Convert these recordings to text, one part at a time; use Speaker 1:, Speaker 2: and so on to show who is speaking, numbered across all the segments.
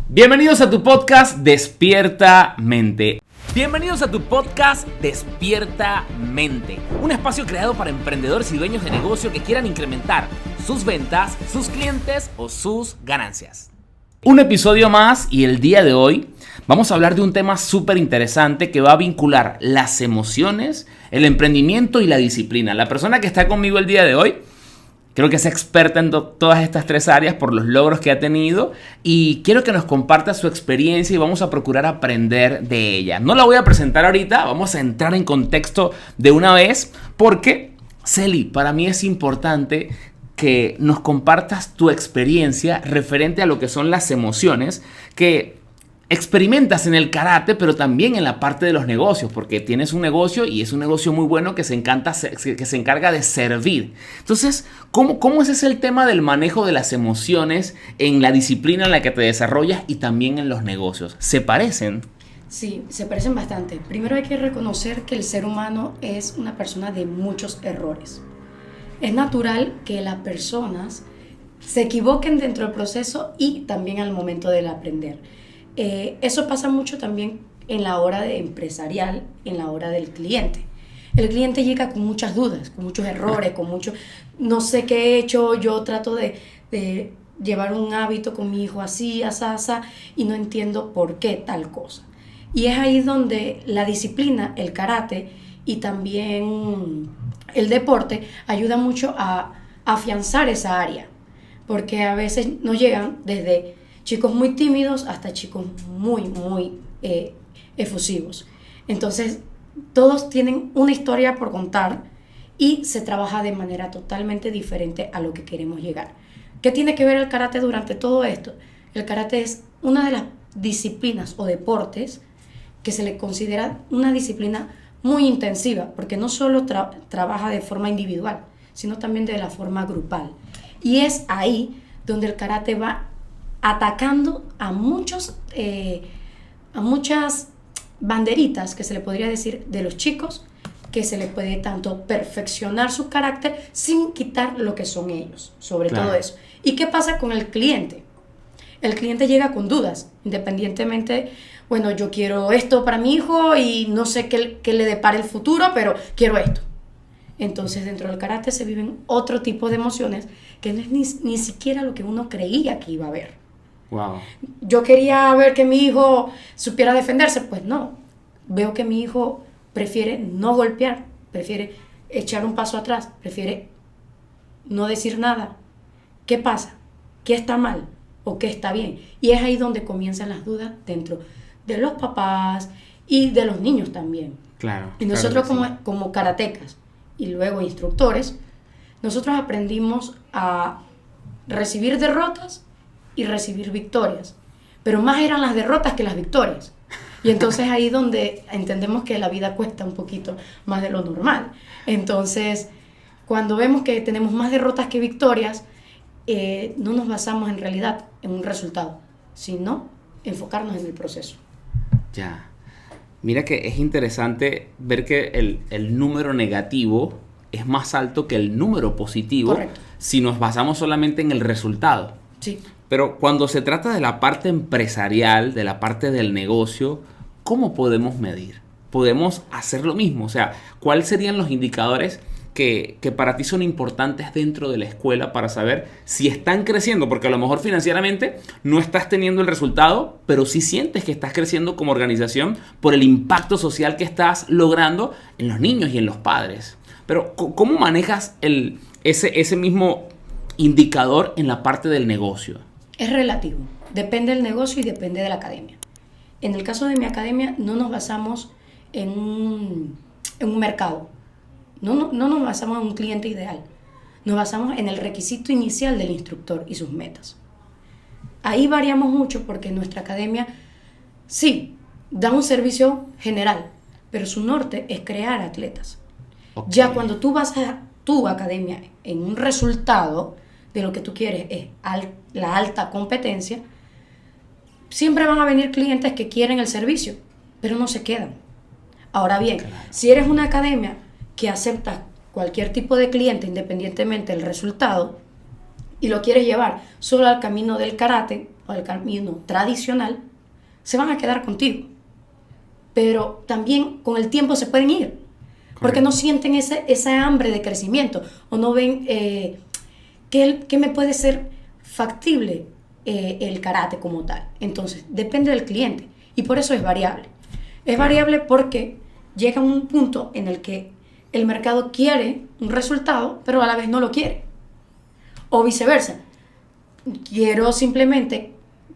Speaker 1: Bienvenidos a tu podcast Despierta Mente. Bienvenidos a tu podcast Despierta Mente, un espacio creado para emprendedores y dueños de negocio que quieran incrementar sus ventas, sus clientes o sus ganancias. Un episodio más y el día de hoy vamos a hablar de un tema súper interesante que va a vincular las emociones, el emprendimiento y la disciplina. La persona que está conmigo el día de hoy creo que es experta en todas estas tres áreas por los logros que ha tenido y quiero que nos comparta su experiencia y vamos a procurar aprender de ella. No la voy a presentar ahorita, vamos a entrar en contexto de una vez porque, Celi, para mí es importante que nos compartas tu experiencia referente a lo que son las emociones que experimentas en el karate, pero también en la parte de los negocios, porque tienes un negocio y es un negocio muy bueno que se encarga de servir. Entonces, ¿cómo es ese el tema del manejo de las emociones en la disciplina en la que te desarrollas y también en los negocios? ¿Se parecen?
Speaker 2: Sí, se parecen bastante. Primero hay que reconocer que el ser humano es una persona de muchos errores. Es natural que las personas se equivoquen dentro del proceso y también al momento del aprender. Eso pasa mucho también en la hora de empresarial, en la hora del cliente. El cliente llega con muchas dudas, con muchos errores, con mucho, no sé qué he hecho, yo trato de llevar un hábito con mi hijo así, asá, y no entiendo por qué tal cosa. Y es ahí donde la disciplina, el karate y también el deporte ayuda mucho a afianzar esa área, porque a veces nos llegan desde chicos muy tímidos hasta chicos muy efusivos. Entonces, todos tienen una historia por contar y se trabaja de manera totalmente diferente a lo que queremos llegar. ¿Qué tiene que ver el karate durante todo esto? El karate es una de las disciplinas o deportes que se le considera una disciplina muy intensiva, porque no solo trabaja de forma individual, sino también de la forma grupal. Y es ahí donde el karate va atacando a muchas banderitas que se le podría decir de los chicos, que se les puede tanto perfeccionar su carácter sin quitar lo que son ellos, sobre todo eso. ¿Y qué pasa con el cliente? El cliente llega con dudas, independientemente, bueno, yo quiero esto para mi hijo y no sé qué le depara el futuro, pero quiero esto. Entonces, dentro del karate se viven otro tipo de emociones que no es ni siquiera lo que uno creía que iba a haber.
Speaker 1: Wow.
Speaker 2: Yo quería ver que mi hijo supiera defenderse, pues no. Veo que mi hijo prefiere no golpear, prefiere echar un paso atrás, prefiere no decir nada. ¿Qué pasa? ¿Qué está mal? ¿O qué está bien? Y es ahí donde comienzan las dudas dentro de los papás y de los niños también.
Speaker 1: Claro.
Speaker 2: Y nosotros
Speaker 1: claro
Speaker 2: como karatecas y luego instructores, nosotros aprendimos a recibir derrotas y recibir victorias, pero más eran las derrotas que las victorias. Y entonces ahí donde entendemos que la vida cuesta un poquito más de lo normal. Entonces, cuando vemos que tenemos más derrotas que victorias, no nos basamos en realidad en un resultado, sino enfocarnos en el proceso.
Speaker 1: Ya. Mira que es interesante ver que el número negativo es más alto que el número positivo.
Speaker 2: Correcto.
Speaker 1: Si nos basamos solamente en el resultado.
Speaker 2: Sí.
Speaker 1: Pero cuando se trata de la parte empresarial, de la parte del negocio, ¿cómo podemos medir? ¿Podemos hacer lo mismo? O sea, ¿cuáles serían los indicadores que para ti son importantes dentro de la escuela para saber si están creciendo? Porque a lo mejor financieramente no estás teniendo el resultado, pero sí sientes que estás creciendo como organización por el impacto social que estás logrando en los niños y en los padres. Pero ¿cómo manejas ese mismo indicador en la parte del negocio?
Speaker 2: Es relativo, depende del negocio y depende de la academia. En el caso de mi academia no nos basamos en un mercado, no nos basamos en un cliente ideal, nos basamos en el requisito inicial del instructor y sus metas. Ahí variamos mucho porque nuestra academia sí da un servicio general, pero su norte es crear atletas. Okay. Ya cuando tú vas a tu academia en un resultado de lo que tú quieres es la alta competencia, siempre van a venir clientes que quieren el servicio, pero no se quedan. Ahora bien, claro, si eres una academia que acepta cualquier tipo de cliente independientemente del resultado y lo quieres llevar solo al camino del karate, o al camino tradicional, se van a quedar contigo. Pero también con el tiempo se pueden ir. Porque no sienten esa hambre de crecimiento o no ven que me puede ser factible el karate como tal. Entonces, depende del cliente y por eso es variable. Es variable porque llega un punto en el que el mercado quiere un resultado, pero a la vez no lo quiere. O viceversa. Quiero simplemente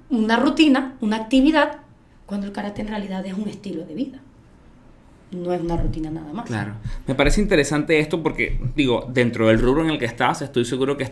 Speaker 2: una rutina, una actividad, cuando el karate en realidad es un estilo de vida. No es una rutina nada más.
Speaker 1: Claro. Me parece interesante esto porque, digo, dentro del rubro en el que estás, estoy seguro que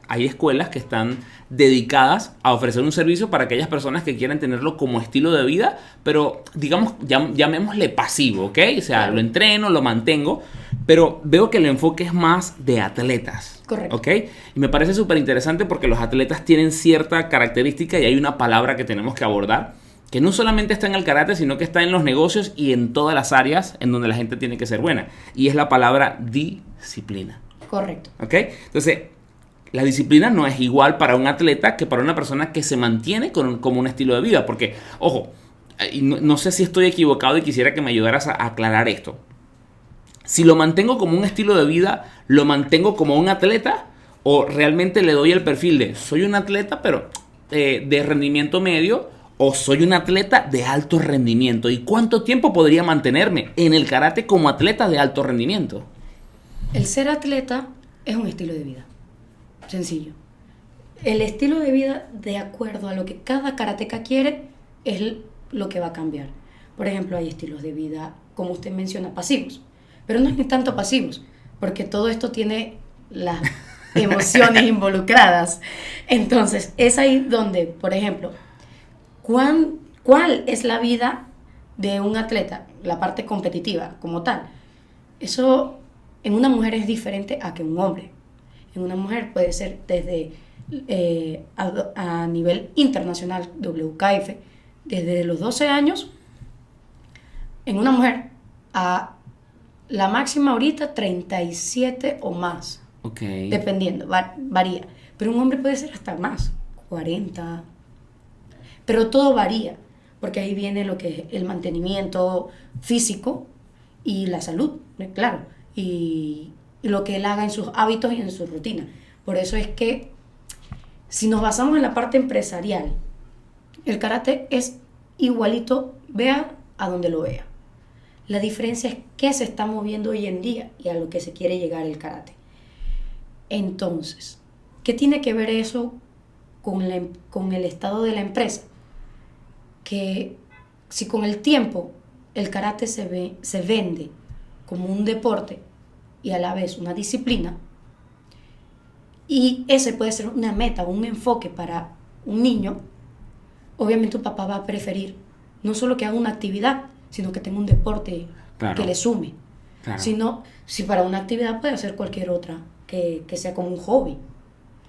Speaker 1: hay escuelas que están dedicadas a ofrecer un servicio para aquellas personas que quieran tenerlo como estilo de vida, pero, digamos, llamémosle pasivo, ¿ok? O sea, claro, lo entreno, lo mantengo, pero veo que el enfoque es más de atletas.
Speaker 2: Correcto.
Speaker 1: ¿Ok? Y me parece súper interesante porque los atletas tienen cierta característica y hay una palabra que tenemos que abordar, que no solamente está en el karate, sino que está en los negocios y en todas las áreas en donde la gente tiene que ser buena. Y es la palabra disciplina.
Speaker 2: Correcto.
Speaker 1: ¿Ok? Entonces, la disciplina no es igual para un atleta que para una persona que se mantiene como un estilo de vida. Porque, ojo, no sé si estoy equivocado y quisiera que me ayudaras a aclarar esto. Si lo mantengo como un estilo de vida, ¿lo mantengo como un atleta? ¿O realmente le doy el perfil de soy un atleta, pero de rendimiento medio? ¿O soy un atleta de alto rendimiento? ¿Y cuánto tiempo podría mantenerme en el karate como atleta de alto rendimiento?
Speaker 2: El ser atleta es un estilo de vida. Sencillo. El estilo de vida, de acuerdo a lo que cada karateca quiere, es lo que va a cambiar. Por ejemplo, hay estilos de vida, como usted menciona, pasivos. Pero no es ni tanto pasivos, porque todo esto tiene las emociones involucradas. Entonces, es ahí donde, por ejemplo, ¿cuál es la vida de un atleta? La parte competitiva como tal. Eso en una mujer es diferente a que un hombre. En una mujer puede ser desde a nivel internacional, WKF, desde los 12 años, en una mujer, a la máxima ahorita 37 o más.
Speaker 1: Okay.
Speaker 2: Dependiendo, varía. Pero un hombre puede ser hasta más, 40. Pero todo varía, porque ahí viene lo que es el mantenimiento físico y la salud, claro, y lo que él haga en sus hábitos y en su rutina. Por eso es que, si nos basamos en la parte empresarial, el karate es igualito, vea a donde lo vea. La diferencia es qué se está moviendo hoy en día y a lo que se quiere llegar el karate. Entonces, ¿qué tiene que ver eso con el estado de la empresa? Que si con el tiempo el karate se vende como un deporte y a la vez una disciplina, y ese puede ser una meta o un enfoque para un niño, obviamente un papá va a preferir no solo que haga una actividad, sino que tenga un deporte, claro, que le sume. Claro. Si para una actividad puede hacer cualquier otra que sea como un hobby.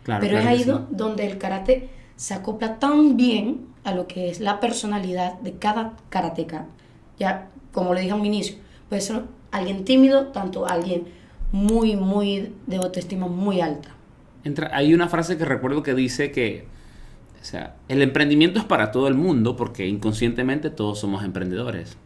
Speaker 2: Claro, pero claro, es ahí sí, donde el karate se acopla tan bien a lo que es la personalidad de cada karateca. Ya, como le dije a un inicio, puede ser alguien tímido, tanto alguien muy de autoestima muy alta.
Speaker 1: Hay una frase que recuerdo que dice que, o sea, el emprendimiento es para todo el mundo porque inconscientemente todos somos emprendedores,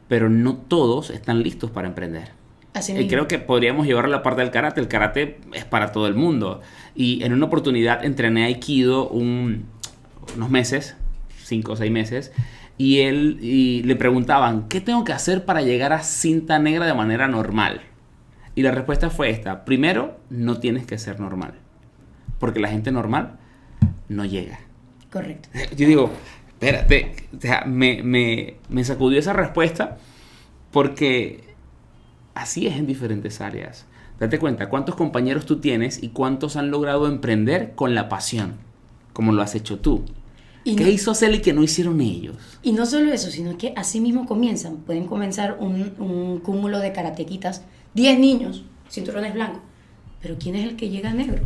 Speaker 1: pero no todos están listos para emprender.
Speaker 2: Así mismo.
Speaker 1: Y creo que podríamos llevar a la parte del karate. El karate es para todo el mundo. Y en una oportunidad entrené Aikido unos meses, 5 o 6 meses, y le preguntaban, ¿qué tengo que hacer para llegar a cinta negra de manera normal? Y la respuesta fue esta: primero, no tienes que ser normal, porque la gente normal no llega.
Speaker 2: Correcto.
Speaker 1: Yo digo, espérate, o sea, me sacudió esa respuesta porque así es en diferentes áreas. Date cuenta cuántos compañeros tú tienes y cuántos han logrado emprender con la pasión, como lo has hecho tú. ¿Qué hizo Celi que no hicieron ellos?
Speaker 2: Y no solo eso, sino que así mismo comienzan. Pueden comenzar un cúmulo de karatequitas, 10 niños, cinturones blancos. Pero ¿quién es el que llega negro?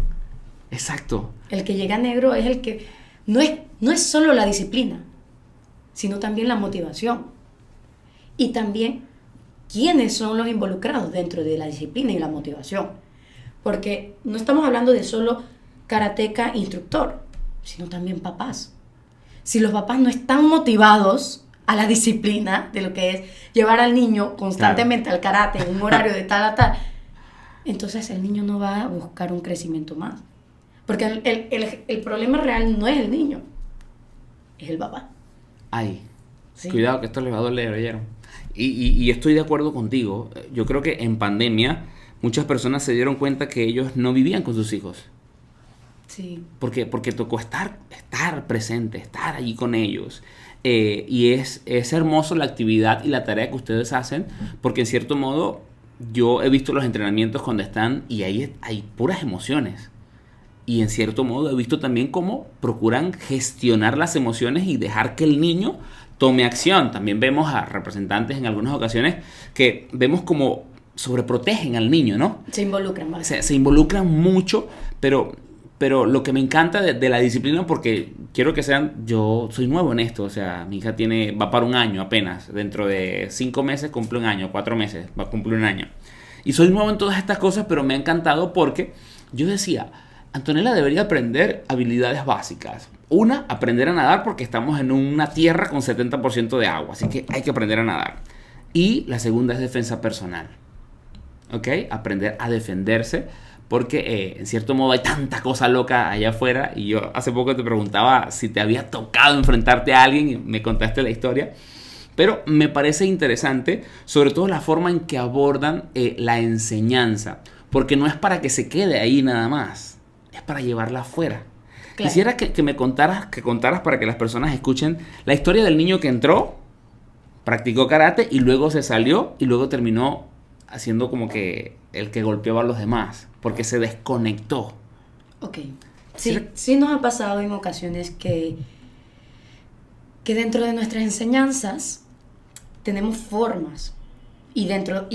Speaker 1: Exacto.
Speaker 2: El que llega negro es el que no es solo la disciplina, sino también la motivación. Y también quiénes son los involucrados dentro de la disciplina y la motivación. Porque no estamos hablando de solo karateca instructor, sino también papás. Si los papás no están motivados a la disciplina de lo que es llevar al niño constantemente al karate en un horario de tal a tal, entonces el niño no va a buscar un crecimiento más. Porque el problema real no es el niño, es el papá.
Speaker 1: Ay,
Speaker 2: Sí.
Speaker 1: cuidado que esto les va a doler, ¿oyeron? Y estoy de acuerdo contigo. Yo creo que en pandemia muchas personas se dieron cuenta que ellos no vivían con sus hijos.
Speaker 2: Sí.
Speaker 1: Porque tocó estar presente, estar allí con ellos. Y es hermoso la actividad y la tarea que ustedes hacen, porque en cierto modo yo he visto los entrenamientos cuando están y ahí hay puras emociones. Y en cierto modo he visto también cómo procuran gestionar las emociones y dejar que el niño tome acción. También vemos a representantes en algunas ocasiones que vemos como sobreprotegen al niño, ¿no?
Speaker 2: Se involucran más.
Speaker 1: Se involucran mucho, pero lo que me encanta de la disciplina, porque quiero que sean, yo soy nuevo en esto, o sea, mi hija va para un año apenas, dentro de 5 meses cumple un año, 4 meses va a cumplir un año. Y soy nuevo en todas estas cosas, pero me ha encantado porque yo decía, Antonella debería aprender habilidades básicas. Una, aprender a nadar porque estamos en una tierra con 70% de agua, así que hay que aprender a nadar. Y la segunda es defensa personal, ¿ok? Aprender a defenderse porque en cierto modo hay tanta cosa loca allá afuera y yo hace poco te preguntaba si te había tocado enfrentarte a alguien y me contaste la historia. Pero me parece interesante, sobre todo la forma en que abordan la enseñanza, porque no es para que se quede ahí nada más, es para llevarla afuera. Claro. Quisiera que me contaras para que las personas escuchen la historia del niño que entró, practicó karate y luego se salió y luego terminó haciendo como que el que golpeaba a los demás, porque se desconectó.
Speaker 2: Ok. Sí nos ha pasado en ocasiones que dentro de nuestras enseñanzas tenemos formas y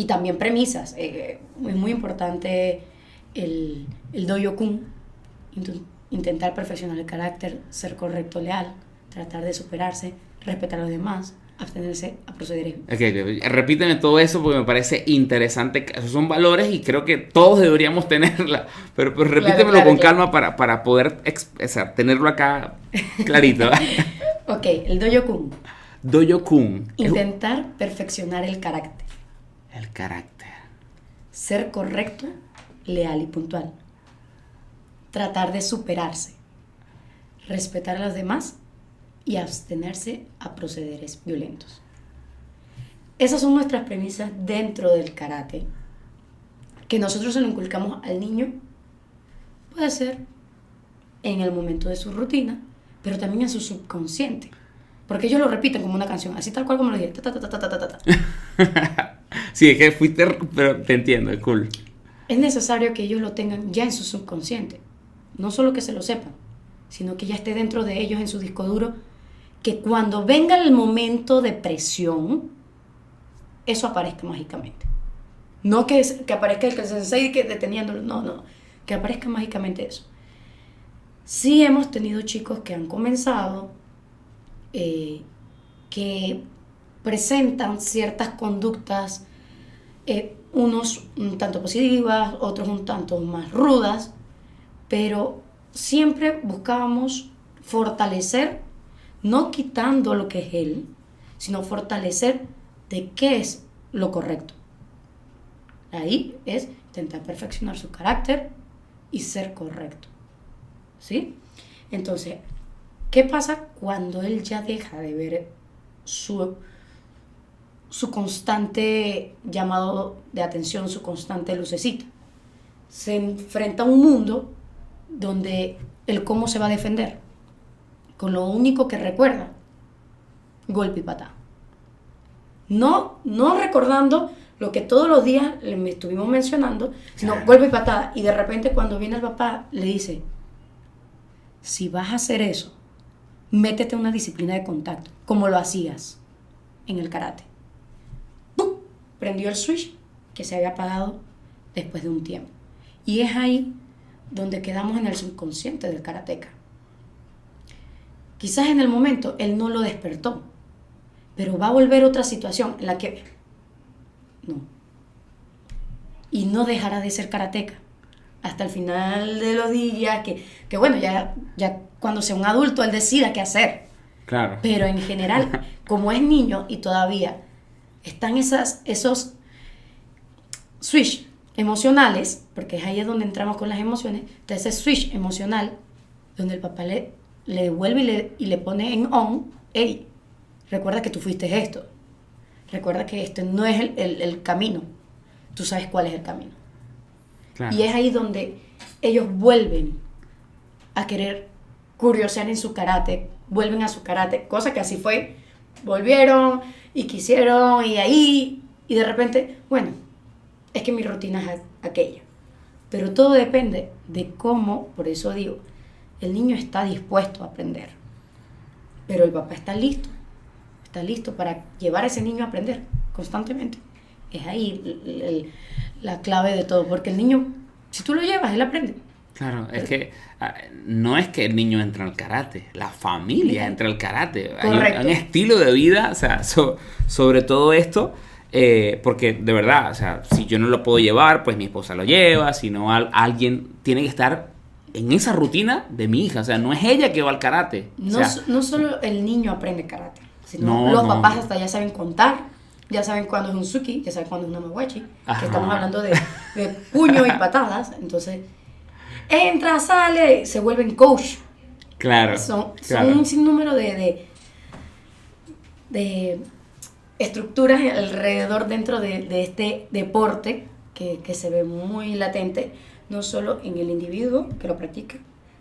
Speaker 2: también premisas. Es muy importante el Doyo-kun, intentar perfeccionar el carácter, ser correcto, leal, tratar de superarse, respetar a los demás, abstenerse a proceder.
Speaker 1: Okay, repíteme todo eso porque me parece interesante. Esos son valores y creo que todos deberíamos tenerla. Pero repítemelo con calma para poder tenerlo acá clarito.
Speaker 2: Ok, el Doyo-kun.
Speaker 1: Doyo-kun.
Speaker 2: Intentar perfeccionar el carácter.
Speaker 1: El carácter.
Speaker 2: Ser correcto, leal y puntual. Tratar de superarse. Respetar a los demás y abstenerse a procederes violentos. Esas son nuestras premisas dentro del karate, que nosotros se lo inculcamos al niño, puede ser en el momento de su rutina, pero también en su subconsciente, porque ellos lo repiten como una canción, así tal cual como lo dije, ta, ta, ta, ta, ta, ta, ta.
Speaker 1: Sí, es que pero te entiendo, es cool.
Speaker 2: Es necesario que ellos lo tengan ya en su subconsciente, no solo que se lo sepan, sino que ya esté dentro de ellos en su disco duro, que cuando venga el momento de presión, eso aparezca mágicamente. No que aparezca el sensei deteniéndolo, no, que aparezca mágicamente eso. Sí hemos tenido chicos que han comenzado, que presentan ciertas conductas, unos un tanto positivas, otros un tanto más rudas, pero siempre buscábamos fortalecer, no quitando lo que es él, sino fortalecer de qué es lo correcto. Ahí es intentar perfeccionar su carácter y ser correcto. ¿Sí? Entonces, ¿qué pasa cuando él ya deja de ver su constante llamado de atención, su constante lucecita? Se enfrenta a un mundo donde el cómo se va a defender, con lo único que recuerda, golpe y patada. No recordando lo que todos los días le estuvimos mencionando, sino golpe y patada. Y de repente cuando viene el papá le dice, si vas a hacer eso, métete en una disciplina de contacto, como lo hacías en el karate. ¡Pum! Prendió el switch que se había apagado después de un tiempo. Y es ahí donde quedamos en el subconsciente del karateca. Quizás en el momento él no lo despertó, pero va a volver otra situación en la que no. Y no dejará de ser karateca hasta el final de los días, que bueno, ya cuando sea un adulto él decida qué hacer.
Speaker 1: Claro.
Speaker 2: Pero en general, como es niño y todavía están esos switch emocionales, porque es ahí es donde entramos con las emociones, está ese switch emocional donde el papá le devuelve y le pone en on, hey, recuerda que tú fuiste esto, recuerda que este no es el camino, tú sabes cuál es el camino. Claro. Y es ahí donde ellos vuelven a querer curiosear en su karate, vuelven a su karate, cosa que así fue, volvieron y quisieron y ahí, y de repente, bueno, es que mi rutina es aquella. Pero todo depende de cómo, por eso digo, el niño está dispuesto a aprender, pero el papá está listo para llevar a ese niño a aprender constantemente. Es ahí la clave de todo, porque el niño, si tú lo llevas, él aprende.
Speaker 1: Claro, es que no es que el niño entra al karate, la familia entra al karate. Hay un estilo de vida, o sea, sobre todo esto, porque de verdad, o sea, si yo no lo puedo llevar, pues mi esposa lo lleva, si no, alguien tiene que estar en esa rutina de mi hija, o sea, no es ella que va al karate.
Speaker 2: No solo el niño aprende karate, sino los papás hasta ya saben contar, ya saben cuándo es un suki, ya saben cuándo es un namaguachi, que estamos hablando de puño y patadas, entonces entra, sale, se vuelven coach.
Speaker 1: Claro.
Speaker 2: Son un sinnúmero de estructuras alrededor dentro de este deporte que se ve muy latente, no solo en el individuo que lo practica,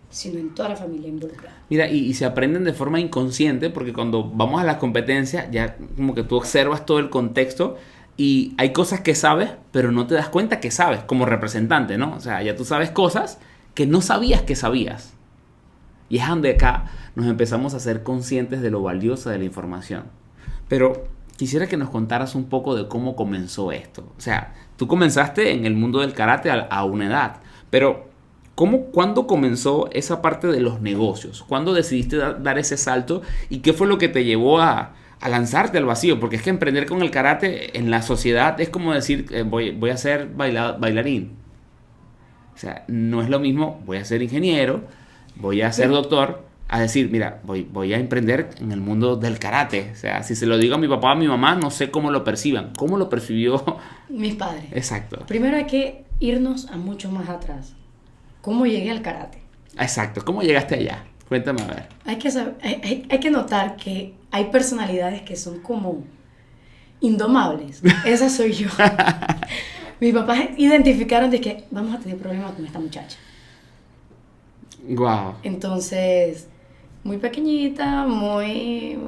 Speaker 2: sino en toda la familia involucrada.
Speaker 1: Mira, y se aprenden de forma inconsciente, porque cuando vamos a las competencias, ya como que tú observas todo el contexto y hay cosas que sabes, pero no te das cuenta que sabes como representante, ¿no? O sea, ya tú sabes cosas que no sabías que sabías. Y es donde acá nos empezamos a ser conscientes de lo valiosa de la información. Pero quisiera que nos contaras un poco de cómo comenzó esto. O sea, tú comenzaste en el mundo del karate a una edad, pero ¿cuándo comenzó esa parte de los negocios? ¿Cuándo decidiste dar ese salto? ¿Y qué fue lo que te llevó a lanzarte al vacío? Porque es que emprender con el karate en la sociedad es como decir, voy a ser bailarín. O sea, no es lo mismo, voy a ser ingeniero, voy a ser doctor, a decir, mira, voy a emprender en el mundo del karate. O sea, si se lo digo a mi papá o a mi mamá, no sé cómo lo perciban. ¿Cómo lo percibió?
Speaker 2: Mis padres.
Speaker 1: Exacto.
Speaker 2: Primero hay que irnos a mucho más atrás. ¿Cómo llegué al karate?
Speaker 1: Exacto. ¿Cómo llegaste allá? Cuéntame a ver.
Speaker 2: Hay que notar que hay personalidades que son como indomables. Esa soy yo. Mis papás identificaron de que vamos a tener problemas con esta muchacha.
Speaker 1: Wow.
Speaker 2: Entonces, muy pequeñita, muy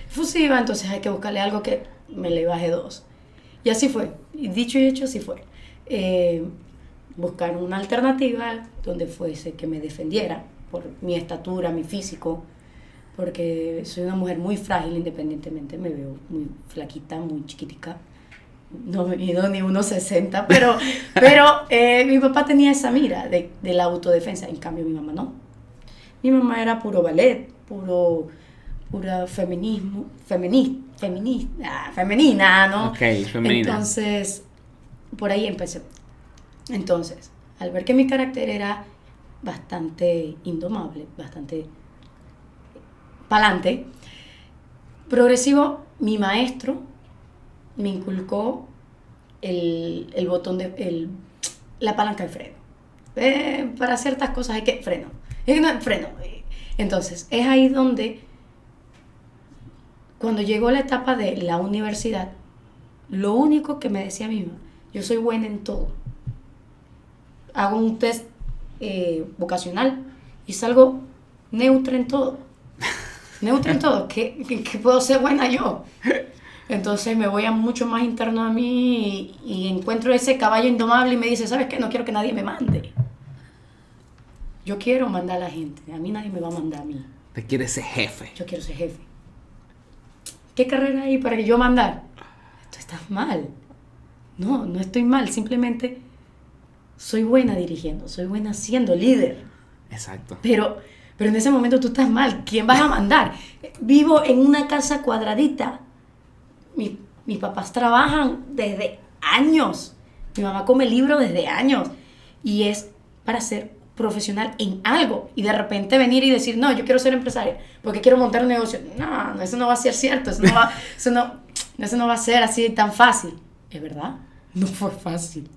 Speaker 2: fusiva, entonces hay que buscarle algo que me le baje 2. Y así fue. Y dicho y hecho, así fue. Buscar una alternativa donde fuese que me defendiera por mi estatura, mi físico, porque soy una mujer muy frágil independientemente, me veo muy flaquita, muy chiquitica. No me mido ni 1.60, pero mi papá tenía esa mira de la autodefensa, en cambio mi mamá no. Mi mamá era puro ballet, pura feminismo, femenina, ¿no?
Speaker 1: Ok, femenina.
Speaker 2: Entonces, por ahí empecé. Entonces, al ver que mi carácter era bastante indomable, bastante pa'lante, progresivo, mi maestro me inculcó el botón la palanca de freno. Para ciertas cosas hay que freno. Entonces, es ahí donde, cuando llegó la etapa de la universidad, lo único que me decía mi mamá, yo soy buena en todo. Hago un test vocacional y salgo neutra en todo. ¿Qué puedo ser buena yo? Entonces me voy a mucho más interno a mí y encuentro ese caballo indomable y me dice, ¿sabes qué? No quiero que nadie me mande. Yo quiero mandar a la gente. A mí nadie me va a mandar a mí.
Speaker 1: Te quieres ser jefe.
Speaker 2: Yo quiero ser jefe. ¿Qué carrera hay para que yo mandar? Tú estás mal. No estoy mal. Simplemente soy buena dirigiendo. Soy buena siendo líder.
Speaker 1: Exacto.
Speaker 2: Pero en ese momento tú estás mal. ¿Quién vas a mandar? Vivo en una casa cuadradita. Mis papás trabajan desde años. Mi mamá come libros desde años. y es para ser profesional en algo y de repente venir y decir, no, yo quiero ser empresaria porque quiero montar un negocio. No, eso no va a ser cierto, eso no va a ser así tan fácil. ¿Es verdad? No fue fácil.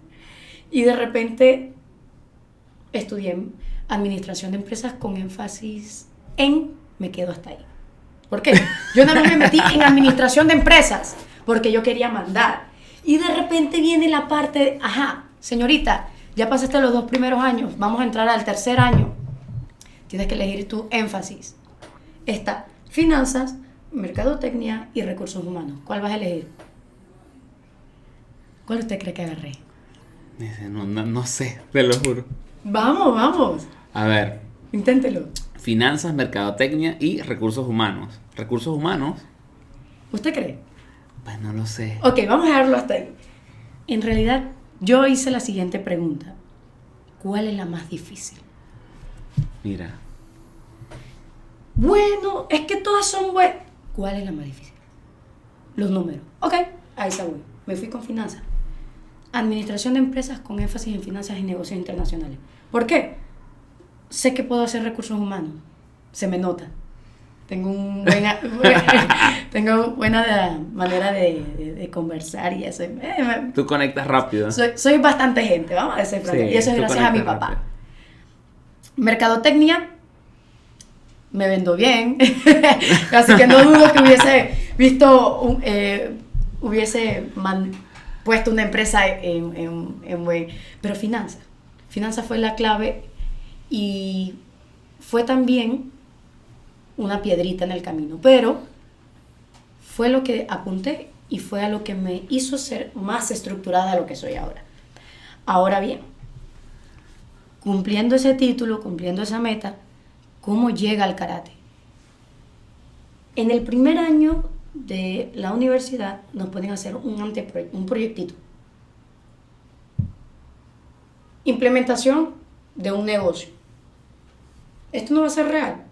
Speaker 2: Y de repente estudié administración de empresas con énfasis en me quedo hasta ahí. ¿Por qué? Yo nada más me metí en administración de empresas porque yo quería mandar. Y de repente viene la parte de, ajá, señorita, ya pasaste los 2 primeros años, vamos a entrar al 3er año. Tienes que elegir tu énfasis. Está finanzas, mercadotecnia y recursos humanos. ¿Cuál vas a elegir? ¿Cuál usted cree que agarré?
Speaker 1: No sé, te lo juro.
Speaker 2: Vamos.
Speaker 1: A ver.
Speaker 2: Inténtelo.
Speaker 1: Finanzas, mercadotecnia y recursos humanos. ¿Recursos humanos?
Speaker 2: ¿Usted cree?
Speaker 1: Pues no lo sé.
Speaker 2: Ok, vamos a dejarlo hasta ahí. En realidad, yo hice la siguiente pregunta. ¿Cuál es la más difícil?
Speaker 1: Mira.
Speaker 2: Bueno, es que todas son buenas. ¿Cuál es la más difícil? Los números. Ok, ahí está voy. Me fui con finanzas. Administración de empresas con énfasis en finanzas y negocios internacionales. ¿Por qué? Sé que puedo hacer recursos humanos. Se me nota. Tengo buena manera de conversar y eso.
Speaker 1: Tú conectas rápido.
Speaker 2: Soy bastante gente, vamos a decir. Sí, y eso es gracias a mi papá. Rápido. Mercadotecnia, me vendo bien. Así que no dudo que hubiese puesto una empresa en buen. Pero finanzas fue la clave y fue también una piedrita en el camino, pero fue lo que apunté y fue a lo que me hizo ser más estructurada de lo que soy ahora. Ahora bien, cumpliendo ese título, cumpliendo esa meta, ¿cómo llega al karate? En el primer año de la universidad nos ponen a hacer un proyectito. Implementación de un negocio. Esto no va a ser real,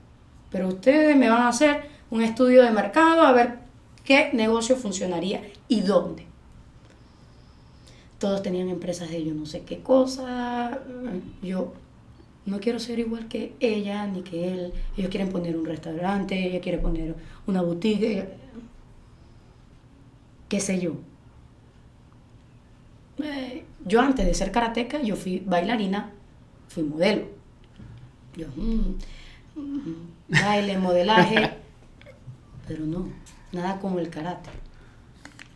Speaker 2: pero ustedes me van a hacer un estudio de mercado a ver qué negocio funcionaría y dónde. Todos tenían empresas de yo no sé qué cosa. Yo no quiero ser igual que ella ni que él. Ellos quieren poner un restaurante, ella quiere poner una boutique. ¿Qué sé yo? Yo antes de ser karateca, yo fui bailarina, fui modelo. Yo, baile, modelaje, pero no, nada como el karate.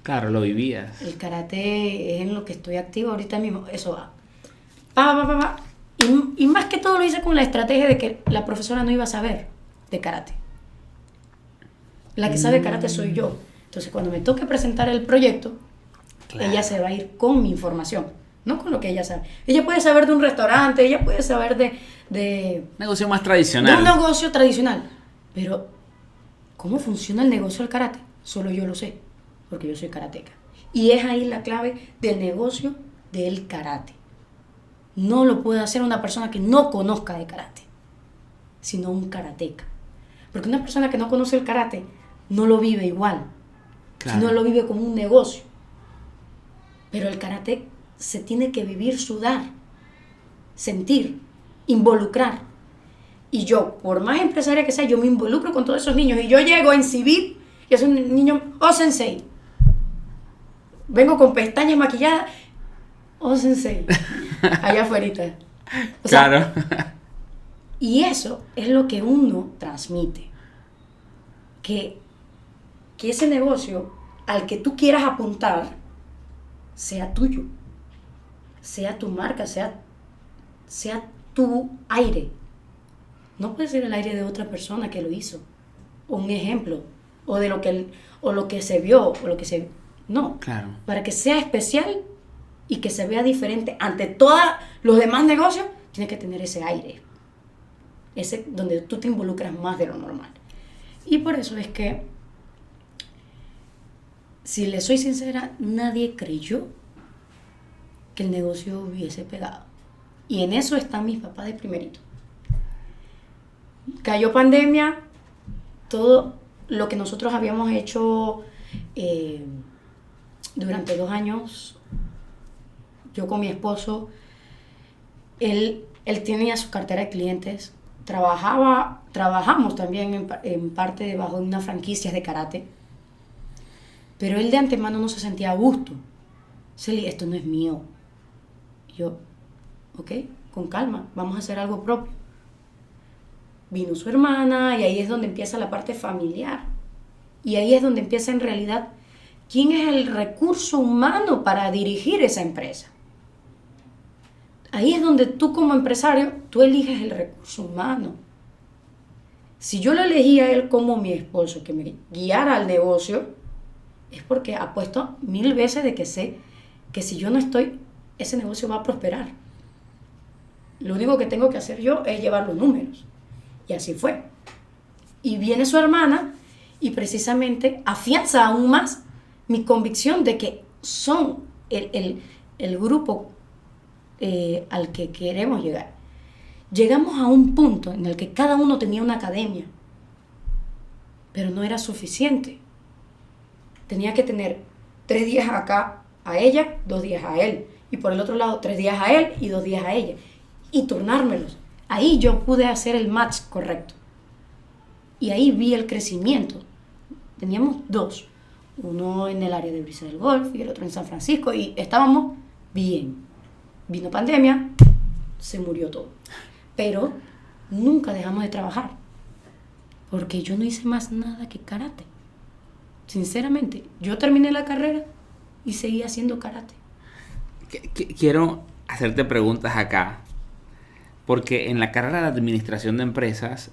Speaker 1: Claro, lo vivías.
Speaker 2: El karate es en lo que estoy activa ahorita mismo, eso va. Y más que todo lo hice con la estrategia de que la profesora no iba a saber de karate. La que sabe karate soy yo. Entonces, cuando me toque presentar el proyecto, claro, ella se va a ir con mi información, no con lo que ella sabe. Ella puede saber de un restaurante, ella puede saber de
Speaker 1: negocio más tradicional.
Speaker 2: De un negocio tradicional. Pero, ¿cómo funciona el negocio del karate? Solo yo lo sé, porque yo soy karateca. Y es ahí la clave del negocio del karate. No lo puede hacer una persona que no conozca de karate, sino un karateca. Porque una persona que no conoce el karate no lo vive igual, claro, sino lo vive como un negocio. Pero el karate se tiene que vivir, sudar, sentir, involucrar. Y yo, por más empresaria que sea, yo me involucro con todos esos niños. Y yo llego en civil y es un niño, sensei. Vengo con pestañas maquilladas, sensei. Allá afuera. O sea,
Speaker 1: claro.
Speaker 2: Y eso es lo que uno transmite. Que ese negocio al que tú quieras apuntar sea tuyo, sea tu marca, sea tu aire. No puede ser el aire de otra persona que lo hizo, o un ejemplo, o lo que se vio, no.
Speaker 1: Claro.
Speaker 2: Para que sea especial y que se vea diferente ante todos los demás negocios, tienes que tener ese aire, ese donde tú te involucras más de lo normal. Y por eso es que, si le soy sincera, nadie creyó que el negocio hubiese pegado. Y en eso están mis papás de primerito. Cayó pandemia, todo lo que nosotros habíamos hecho durante 2 años, yo con mi esposo, Él tenía su cartera de clientes, trabajamos también en parte bajo una franquicia de karate, pero él de antemano no se sentía a gusto. Celi, esto no es mío. Yo, ok, con calma, vamos a hacer algo propio. Vino su hermana y ahí es donde empieza la parte familiar. Y ahí es donde empieza en realidad quién es el recurso humano para dirigir esa empresa. Ahí es donde tú como empresario, tú eliges el recurso humano. Si yo lo elegí a él como mi esposo, que me guiara al negocio, es porque apuesto 1000 veces de que sé que si yo no estoy, ese negocio va a prosperar. Lo único que tengo que hacer yo es llevar los números. Y así fue. Y viene su hermana y precisamente afianza aún más mi convicción de que son el grupo al que queremos llegar. Llegamos a un punto en el que cada uno tenía una academia, pero no era suficiente. Tenía que tener 3 días acá a ella, 2 días a él, y por el otro lado 3 días a él y 2 días a ella, y turnármelos. Ahí yo pude hacer el match correcto y ahí vi el crecimiento. Teníamos 2, uno en el área de Brisa del Golf y el otro en San Francisco, y estábamos bien. Vino pandemia, se murió todo. Pero nunca dejamos de trabajar, porque yo no hice más nada que karate. Sinceramente, yo terminé la carrera y seguí haciendo karate.
Speaker 1: Quiero hacerte preguntas acá, porque en la carrera de administración de empresas,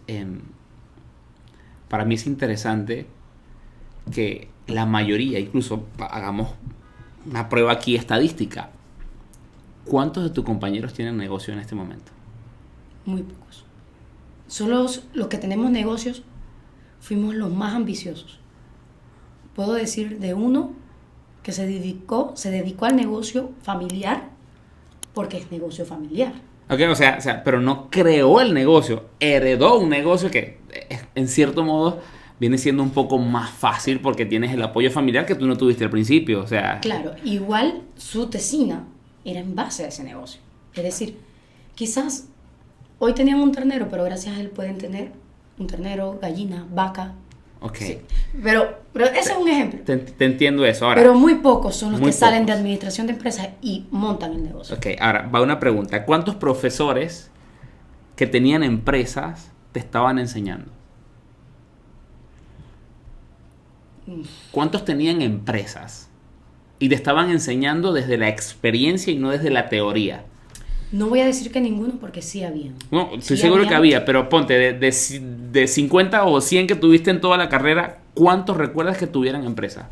Speaker 1: para mí es interesante que la mayoría, incluso hagamos una prueba aquí estadística, ¿cuántos de tus compañeros tienen negocio en este momento?
Speaker 2: Muy pocos. Solo los que tenemos negocios fuimos los más ambiciosos. Puedo decir de uno que se dedicó al negocio familiar porque es negocio familiar.
Speaker 1: Ok, o sea, pero no creó el negocio, heredó un negocio que en cierto modo viene siendo un poco más fácil porque tienes el apoyo familiar que tú no tuviste al principio, o sea...
Speaker 2: Claro, igual su tesina era en base a ese negocio. Es decir, quizás hoy tenían un ternero, pero gracias a él pueden tener un ternero, gallina, vaca.
Speaker 1: Ok.
Speaker 2: Sí. Pero ese es un ejemplo.
Speaker 1: Te entiendo eso. Ahora,
Speaker 2: pero muy pocos son los que salen
Speaker 1: pocos
Speaker 2: de administración de empresas y montan el negocio.
Speaker 1: Ok, ahora va una pregunta. ¿Cuántos profesores que tenían empresas te estaban enseñando? ¿Cuántos tenían empresas? Y te estaban enseñando desde la experiencia y no desde la teoría.
Speaker 2: No voy a decir que ninguno porque sí había.
Speaker 1: No, estoy seguro que había, pero ponte, de 50 o 100 que tuviste en toda la carrera, ¿cuántos recuerdas que tuvieran empresa?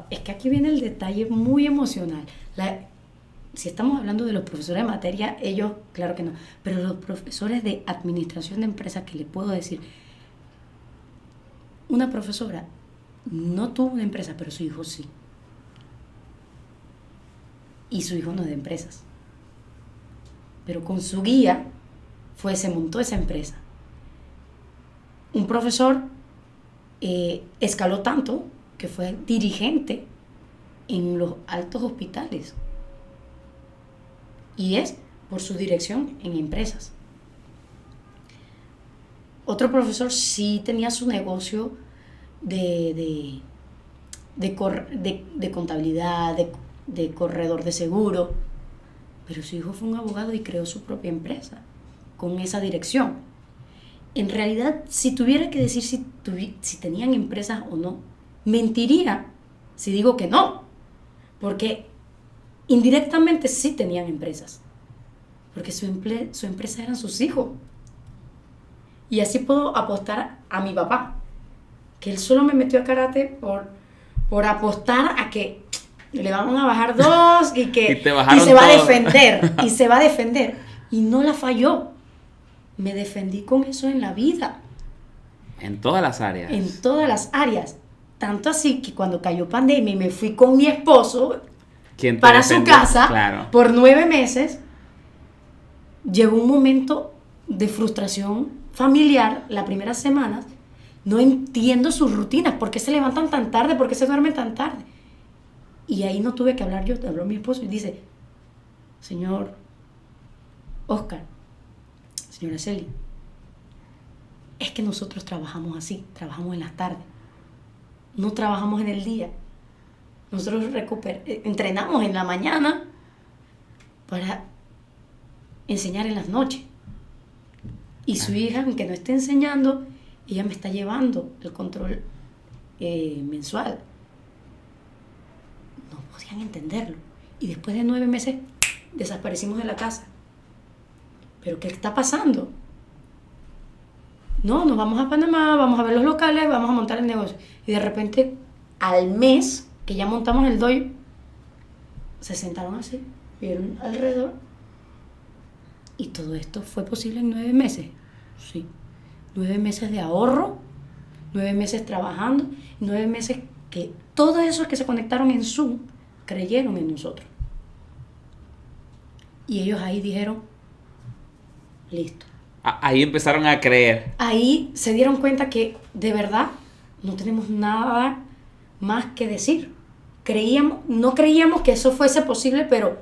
Speaker 2: Es que aquí viene el detalle muy emocional. Si estamos hablando de los profesores de materia, ellos, claro que no. Pero los profesores de administración de empresas, que les puedo decir, una profesora no tuvo una empresa, pero su hijo sí. Y su hijo no es de empresas. Pero con su guía se montó esa empresa. Un profesor escaló tanto que fue dirigente en los altos hospitales. Y es por su dirección en empresas. Otro profesor sí tenía su negocio de contabilidad, de corredor de seguro, pero su hijo fue un abogado y creó su propia empresa con esa dirección. En realidad, si tuviera que decir si tenían empresas o no, mentiría si digo que no, porque indirectamente sí tenían empresas, porque su empresa eran sus hijos. Y así puedo apostar a mi papá, que él solo me metió a karate por apostar a que le van a bajar 2 y que
Speaker 1: y
Speaker 2: se va a defender, y no la falló. Me defendí con eso en la vida.
Speaker 1: En todas las áreas.
Speaker 2: En todas las áreas. Tanto así que cuando cayó pandemia y me fui con mi esposo para su casa, claro, por 9 meses, llegó un momento de frustración familiar. Las primeras semanas no entiendo sus rutinas, por qué se levantan tan tarde, por qué se duermen tan tarde. Y ahí no tuve que hablar yo, habló mi esposo y dice: señor, Oscar, señora Celi, es que nosotros trabajamos así, trabajamos en las tardes, no trabajamos en el día. Nosotros entrenamos en la mañana para enseñar en las noches. Y su hija, aunque no esté enseñando, ella me está llevando el control mensual. No podían entenderlo. Y después de 9 meses desaparecimos de la casa. ¿Pero qué está pasando? No, nos vamos a Panamá, vamos a ver los locales, vamos a montar el negocio. Y de repente, al mes que ya montamos el doy, se sentaron así, vieron alrededor. Y todo esto fue posible en 9 meses. Sí. 9 meses de ahorro, 9 meses trabajando, 9 meses que todos esos que se conectaron en Zoom creyeron en nosotros. Y ellos ahí dijeron, listo.
Speaker 1: Ahí empezaron a creer.
Speaker 2: Ahí se dieron cuenta que de verdad no tenemos nada más que decir. No creíamos que eso fuese posible, pero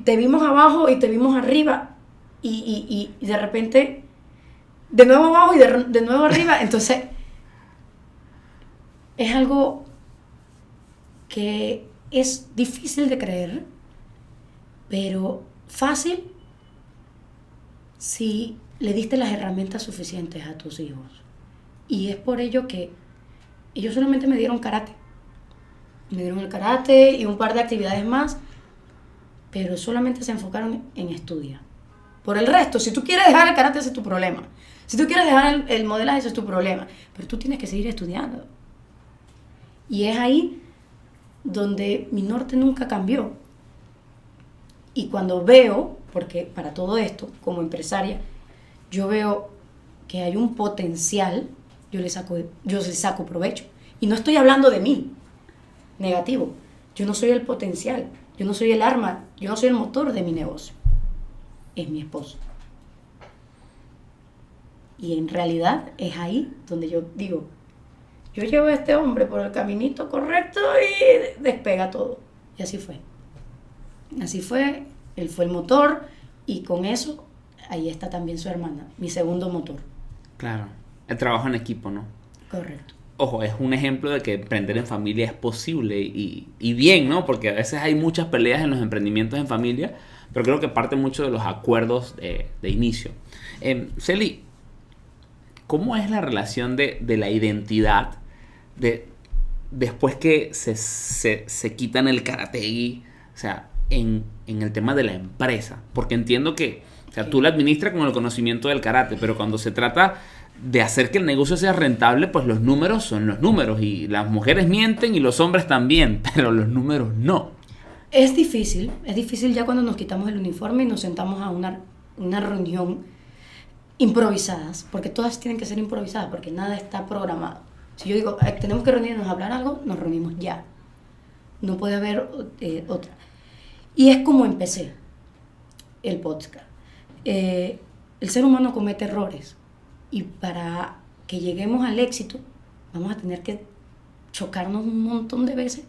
Speaker 2: te vimos abajo y te vimos arriba y de repente de nuevo abajo y de nuevo arriba. Entonces es algo que es difícil de creer, pero fácil si le diste las herramientas suficientes a tus hijos. Y es por ello que ellos solamente me dieron karate. Me dieron el karate y un par de actividades más, pero solamente se enfocaron en estudiar. Por el resto, si tú quieres dejar el karate, ese es tu problema. Si tú quieres dejar el modelaje, ese es tu problema. Pero tú tienes que seguir estudiando. Y es ahí donde mi norte nunca cambió. Y cuando veo, porque para todo esto, como empresaria, yo veo que hay un potencial, yo le saco provecho. Y no estoy hablando de mí, negativo. Yo no soy el potencial, yo no soy el arma, yo no soy el motor de mi negocio. Es mi esposo. Y en realidad es ahí donde yo digo, yo llevo a este hombre por el caminito correcto y despega todo. Y así fue. Así fue, él fue el motor y con eso, ahí está también su hermana, mi segundo motor.
Speaker 1: Claro, el trabajo en equipo, ¿no?
Speaker 2: Correcto.
Speaker 1: Ojo, es un ejemplo de que emprender en familia es posible y bien, ¿no? Porque a veces hay muchas peleas en los emprendimientos en familia, pero creo que parte mucho de los acuerdos de inicio. Celi, ¿cómo es la relación de la identidad después que se quitan el karategi, o sea, en el tema de la empresa? Porque entiendo que, o sea, tú la administras con el conocimiento del karate, pero cuando se trata de hacer que el negocio sea rentable, pues los números son los números y las mujeres mienten y los hombres también, pero los números no.
Speaker 2: Es difícil ya cuando nos quitamos el uniforme y nos sentamos a una reunión improvisadas, porque todas tienen que ser improvisadas, porque nada está programado. Si yo digo, tenemos que reunirnos a hablar algo, nos reunimos ya. No puede haber otra. Y es como empecé el podcast. El ser humano comete errores y para que lleguemos al éxito vamos a tener que chocarnos un montón de veces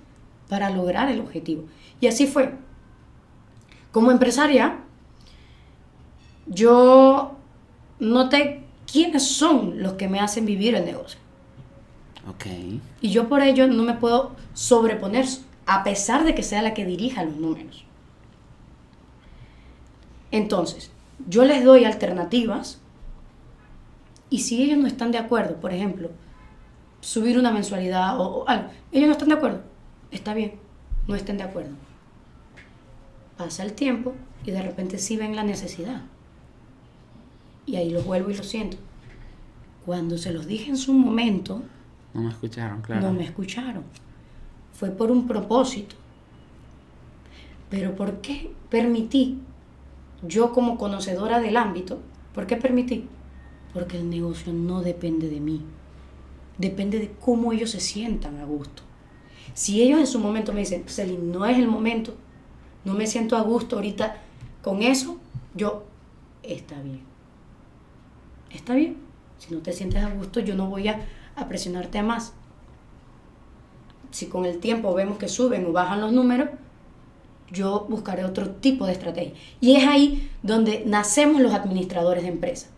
Speaker 2: para lograr el objetivo. Y así fue. Como empresaria, yo noté quiénes son los que me hacen vivir el negocio.
Speaker 1: Okay.
Speaker 2: Y yo por ello no me puedo sobreponer a pesar de que sea la que dirija los números. Entonces, yo les doy alternativas y si ellos no están de acuerdo, por ejemplo, subir una mensualidad o algo, ellos no están de acuerdo, está bien, no estén de acuerdo. Pasa el tiempo y de repente sí ven la necesidad. Y ahí los vuelvo y los siento. Cuando se los dije en su momento,
Speaker 1: no me escucharon, claro.
Speaker 2: No me escucharon. Fue por un propósito. Pero ¿por qué permití? Yo como conocedora del ámbito, ¿por qué permití? Porque el negocio no depende de mí. Depende de cómo ellos se sientan a gusto. Si ellos en su momento me dicen, Celi, no es el momento, no me siento a gusto ahorita con eso, está bien. Está bien. Si no te sientes a gusto, yo no voy a presionarte a más. Si con el tiempo vemos que suben o bajan los números, yo buscaré otro tipo de estrategia. Y es ahí donde nacemos los administradores de empresa.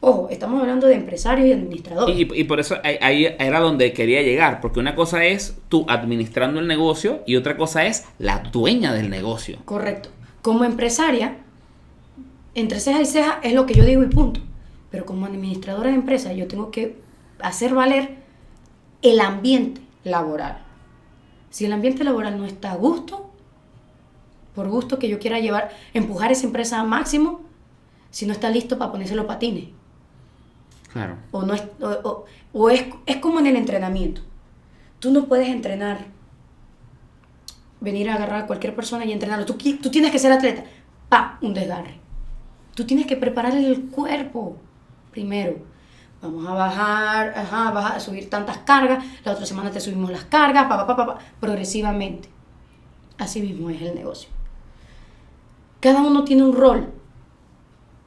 Speaker 2: Ojo, estamos hablando de empresarios y administradores.
Speaker 1: Y por eso ahí era donde quería llegar, porque una cosa es tú administrando el negocio y otra cosa es la dueña del negocio.
Speaker 2: Correcto. Como empresaria, entre ceja y ceja es lo que yo digo y punto. Pero como administradora de empresa, yo tengo que hacer valer el ambiente laboral. Si el ambiente laboral no está a gusto, por gusto que yo quiera empujar esa empresa al máximo, si no está listo para ponerse los patines.
Speaker 1: Claro.
Speaker 2: Es como en el entrenamiento. Tú no puedes entrenar, venir a agarrar a cualquier persona y entrenarlo. Tú tienes que ser atleta. Un desgarre. Tú tienes que preparar el cuerpo primero. Vamos a bajar, a subir tantas cargas. La otra semana te subimos las cargas, progresivamente. Así mismo es el negocio. Cada uno tiene un rol,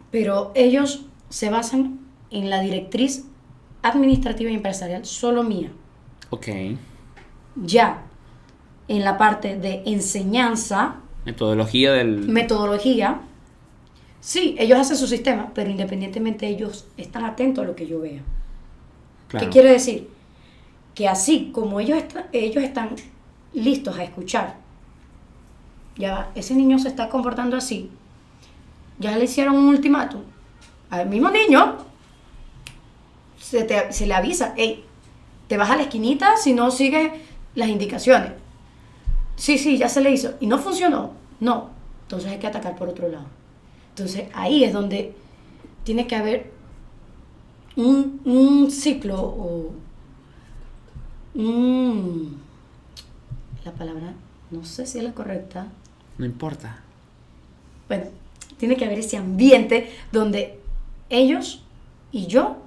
Speaker 2: pero ellos se basan en la directriz administrativa y empresarial solo mía.
Speaker 1: Ok.
Speaker 2: Ya en la parte de enseñanza, metodología, sí, ellos hacen su sistema, pero independientemente ellos están atentos a lo que yo vea. Claro. ¿Qué quiere decir? Que así como ellos están listos a escuchar, ya ese niño se está comportando así, ya le hicieron un ultimátum al mismo niño, se le avisa, hey, te vas a la esquinita si no sigues las indicaciones. Sí, ya se le hizo y no funcionó, no, entonces hay que atacar por otro lado. Entonces ahí es donde tiene que haber un ciclo o la palabra, no sé si es la correcta.
Speaker 1: No importa.
Speaker 2: Bueno, tiene que haber ese ambiente donde ellos y yo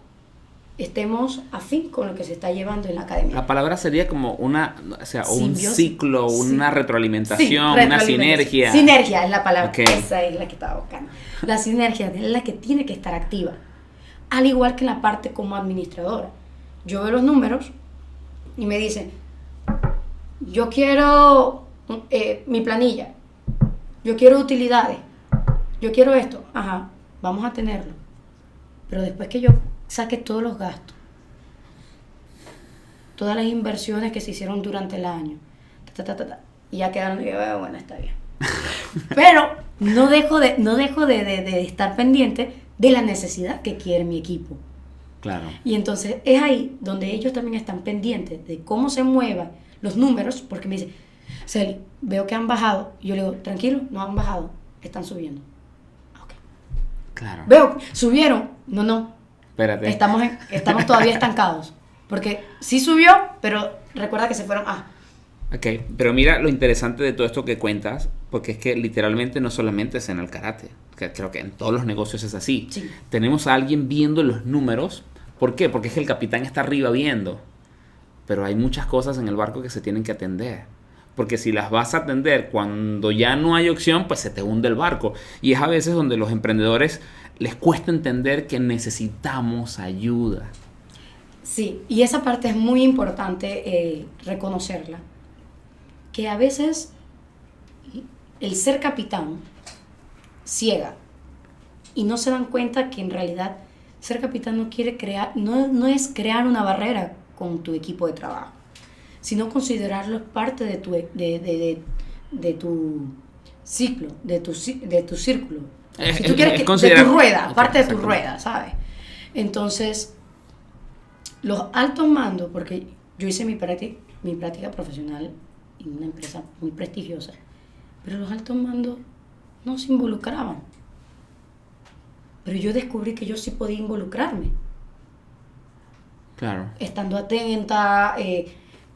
Speaker 2: estemos afín con lo que se está llevando en la academia.
Speaker 1: La palabra sería como un
Speaker 2: simbiosis.
Speaker 1: ciclo, una retroalimentación,
Speaker 2: Sí,
Speaker 1: una sinergia.
Speaker 2: Sinergia es la palabra,
Speaker 1: Okay.
Speaker 2: Esa es la que estaba buscando. La sinergia es la que tiene que estar activa. Al igual que en la parte como administradora. Yo veo los números y me dicen, yo quiero mi planilla, yo quiero utilidades, yo quiero esto. Ajá, vamos a tenerlo. Pero después que yo saque todos los gastos, todas las inversiones que se hicieron durante el año, y ya quedaron, bueno, está bien. Pero no dejo de estar pendiente de la necesidad que quiere mi equipo.
Speaker 1: Claro.
Speaker 2: Y entonces es ahí donde ellos también están pendientes de cómo se muevan los números, porque me dicen, Celi, veo que han bajado. Y yo le digo, tranquilo, no han bajado, están subiendo. Okay.
Speaker 1: Claro.
Speaker 2: Veo, subieron. No.
Speaker 1: Espérate.
Speaker 2: Estamos todavía estancados. Porque sí subió, pero recuerda que se fueron.
Speaker 1: Ok, pero mira lo interesante de todo esto que cuentas, porque es que literalmente no solamente es en el karate, que creo que en todos los negocios es así.
Speaker 2: Sí.
Speaker 1: Tenemos a alguien viendo los números. ¿Por qué? Porque es que el capitán está arriba viendo. Pero hay muchas cosas en el barco que se tienen que atender. Porque si las vas a atender cuando ya no hay opción, pues se te hunde el barco. Y es a veces donde los emprendedores les cuesta entender que necesitamos ayuda.
Speaker 2: Sí, y esa parte es muy importante reconocerla. Que a veces el ser capitán ciega y no se dan cuenta que en realidad ser capitán no es crear una barrera con tu equipo de trabajo, sino considerarlo parte de tu ciclo, de tu círculo. Si tú quieres que de tu rueda, parte de tu rueda, ¿sabes? Entonces, los altos mandos, porque yo hice mi práctica profesional en una empresa muy prestigiosa, pero los altos mandos no se involucraban. Pero yo descubrí que yo sí podía involucrarme.
Speaker 1: Claro.
Speaker 2: Estando atenta,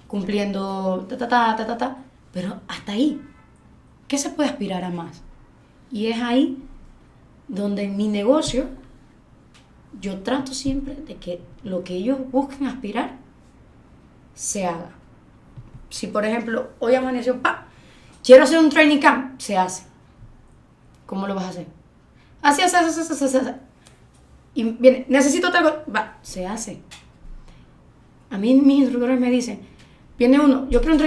Speaker 2: cumpliendo, pero hasta ahí. ¿Qué se puede aspirar a más? Y es ahí donde en mi negocio yo trato siempre de que lo que ellos busquen aspirar se haga. Si por ejemplo hoy amaneció, quiero hacer un training camp, se hace. ¿Cómo lo vas a hacer? Así. Y viene, necesito otra cosa, se hace. A mí mis instructores me dicen, Viene uno, yo quiero un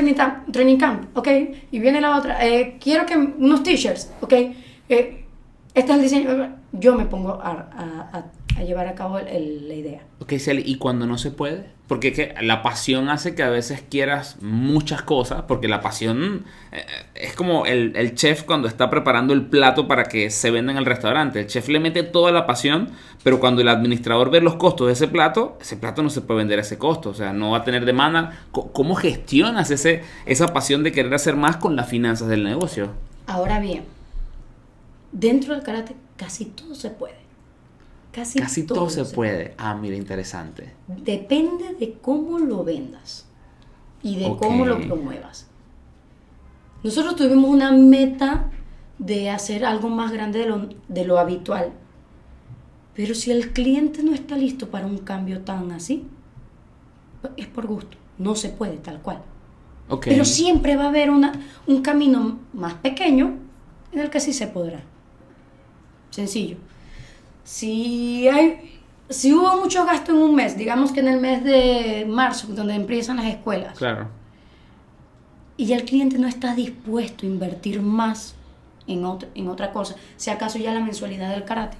Speaker 2: training camp, ¿ok? Y viene la otra, quiero que unos t-shirts, ¿ok? Este es el diseño. Yo me pongo a llevar a cabo la idea.
Speaker 1: Ok, Celi, ¿y cuando no se puede? Porque es que la pasión hace que a veces quieras muchas cosas, porque la pasión es como el chef cuando está preparando el plato para que se venda en el restaurante. El chef le mete toda la pasión, pero cuando el administrador ve los costos de ese plato no se puede vender a ese costo, o sea, no va a tener demanda. ¿Cómo gestionas esa pasión de querer hacer más con las finanzas del negocio?
Speaker 2: Ahora bien, dentro del karate casi todo se puede.
Speaker 1: Casi todo se puede. Ah, mira, interesante.
Speaker 2: Depende de cómo lo vendas y de cómo lo promuevas. Nosotros tuvimos una meta de hacer algo más grande de lo habitual. Pero si el cliente no está listo para un cambio tan así, es por gusto. No se puede tal cual.
Speaker 1: Okay.
Speaker 2: Pero siempre va a haber un camino más pequeño en el que sí se podrá. Sencillo. Si hubo mucho gasto en un mes, digamos que en el mes de marzo, donde empiezan las escuelas,
Speaker 1: claro,
Speaker 2: y ya el cliente no está dispuesto a invertir más en otra cosa, si acaso ya la mensualidad del karate,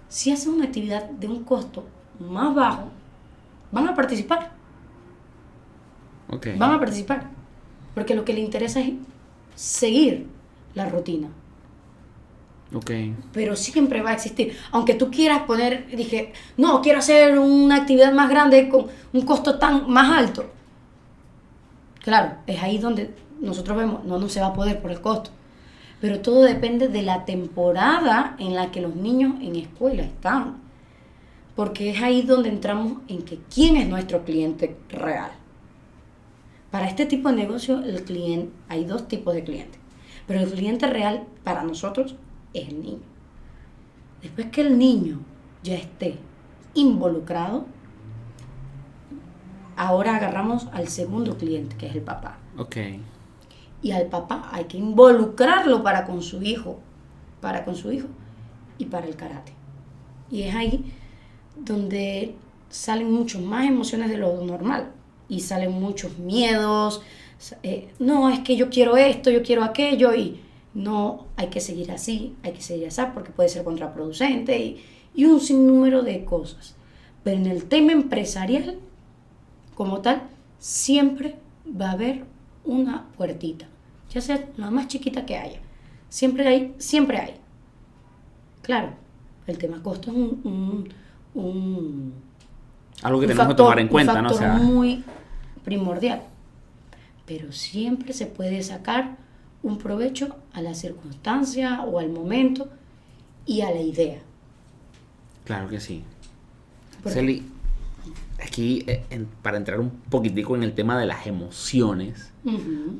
Speaker 2: si haces una actividad de un costo más bajo, van a participar.
Speaker 1: Okay.
Speaker 2: Van a participar, porque lo que le interesa es seguir la rutina.
Speaker 1: Okay.
Speaker 2: Pero siempre va a existir. Aunque tú quieras dije, no, quiero hacer una actividad más grande con un costo tan más alto. Claro, es ahí donde nosotros vemos, no se va a poder por el costo. Pero todo depende de la temporada en la que los niños en escuela están. Porque es ahí donde entramos en que quién es nuestro cliente real. Para este tipo de negocio, hay dos tipos de clientes. Pero el cliente real para nosotros es el niño. Después que el niño ya esté involucrado, ahora agarramos al segundo cliente, que es el papá.
Speaker 1: Okay.
Speaker 2: Y al papá hay que involucrarlo para con su hijo y para el karate. Y es ahí donde salen muchas más emociones de lo normal y salen muchos miedos. No, es que yo quiero esto, yo quiero aquello y no, hay que seguir así, porque puede ser contraproducente y un sinnúmero de cosas. Pero en el tema empresarial, como tal, siempre va a haber una puertita, ya sea la más chiquita que haya. Siempre hay. Claro, el tema costo es
Speaker 1: algo que tenemos que tomar en cuenta,
Speaker 2: un
Speaker 1: ¿no?
Speaker 2: factor muy primordial. Pero siempre se puede sacar un provecho a la circunstancia o al momento y a la idea.
Speaker 1: Claro que sí. Celi, aquí para entrar un poquitico en el tema de las emociones,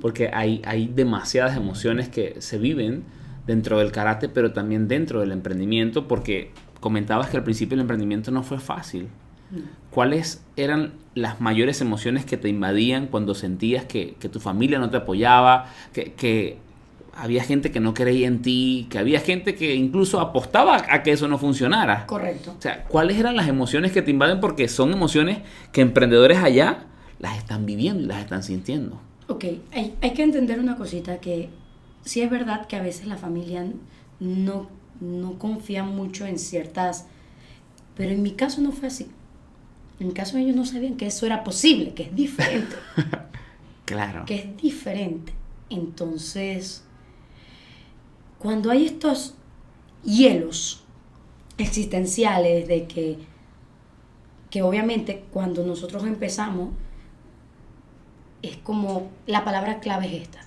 Speaker 1: porque hay demasiadas emociones que se viven dentro del karate, pero también dentro del emprendimiento, porque comentabas que al principio el emprendimiento no fue fácil. ¿Cuáles eran las mayores emociones que te invadían cuando sentías que tu familia no te apoyaba, que había gente que no creía en ti, que había gente que incluso apostaba a que eso no funcionara?
Speaker 2: Correcto.
Speaker 1: O sea, ¿cuáles eran las emociones que te invaden? Porque son emociones que emprendedores allá las están viviendo y las están sintiendo.
Speaker 2: Ok, hay que entender una cosita, que sí es verdad que a veces la familia no confía mucho en ciertas, pero en mi caso no fue así. En mi caso ellos no sabían que eso era posible, que es diferente.
Speaker 1: Claro.
Speaker 2: Que es diferente. Entonces, cuando hay estos hielos existenciales de que obviamente cuando nosotros empezamos, es como, la palabra clave es esta: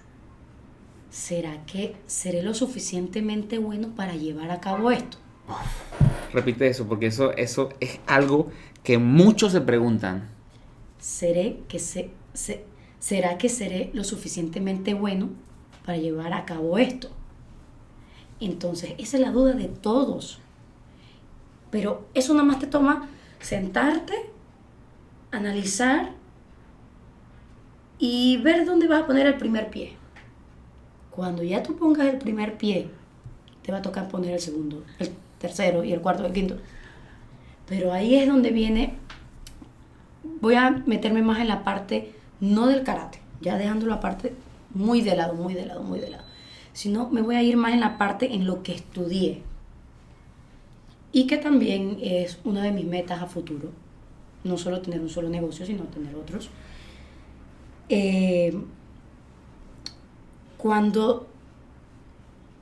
Speaker 2: ¿será que seré lo suficientemente bueno para llevar a cabo esto?
Speaker 1: Repite eso, porque eso es algo que muchos se preguntan.
Speaker 2: ¿Será que seré lo suficientemente bueno para llevar a cabo esto? Entonces, esa es la duda de todos. Pero eso nada más te toma sentarte, analizar y ver dónde vas a poner el primer pie. Cuando ya tú pongas el primer pie, te va a tocar poner el segundo, el tercero y el cuarto y el quinto. Pero ahí es donde viene, voy a meterme más en la parte no del karate, ya dejándolo aparte muy de lado, sino me voy a ir más en la parte en lo que estudié y que también es una de mis metas a futuro, no solo tener un solo negocio, sino tener otros. Cuando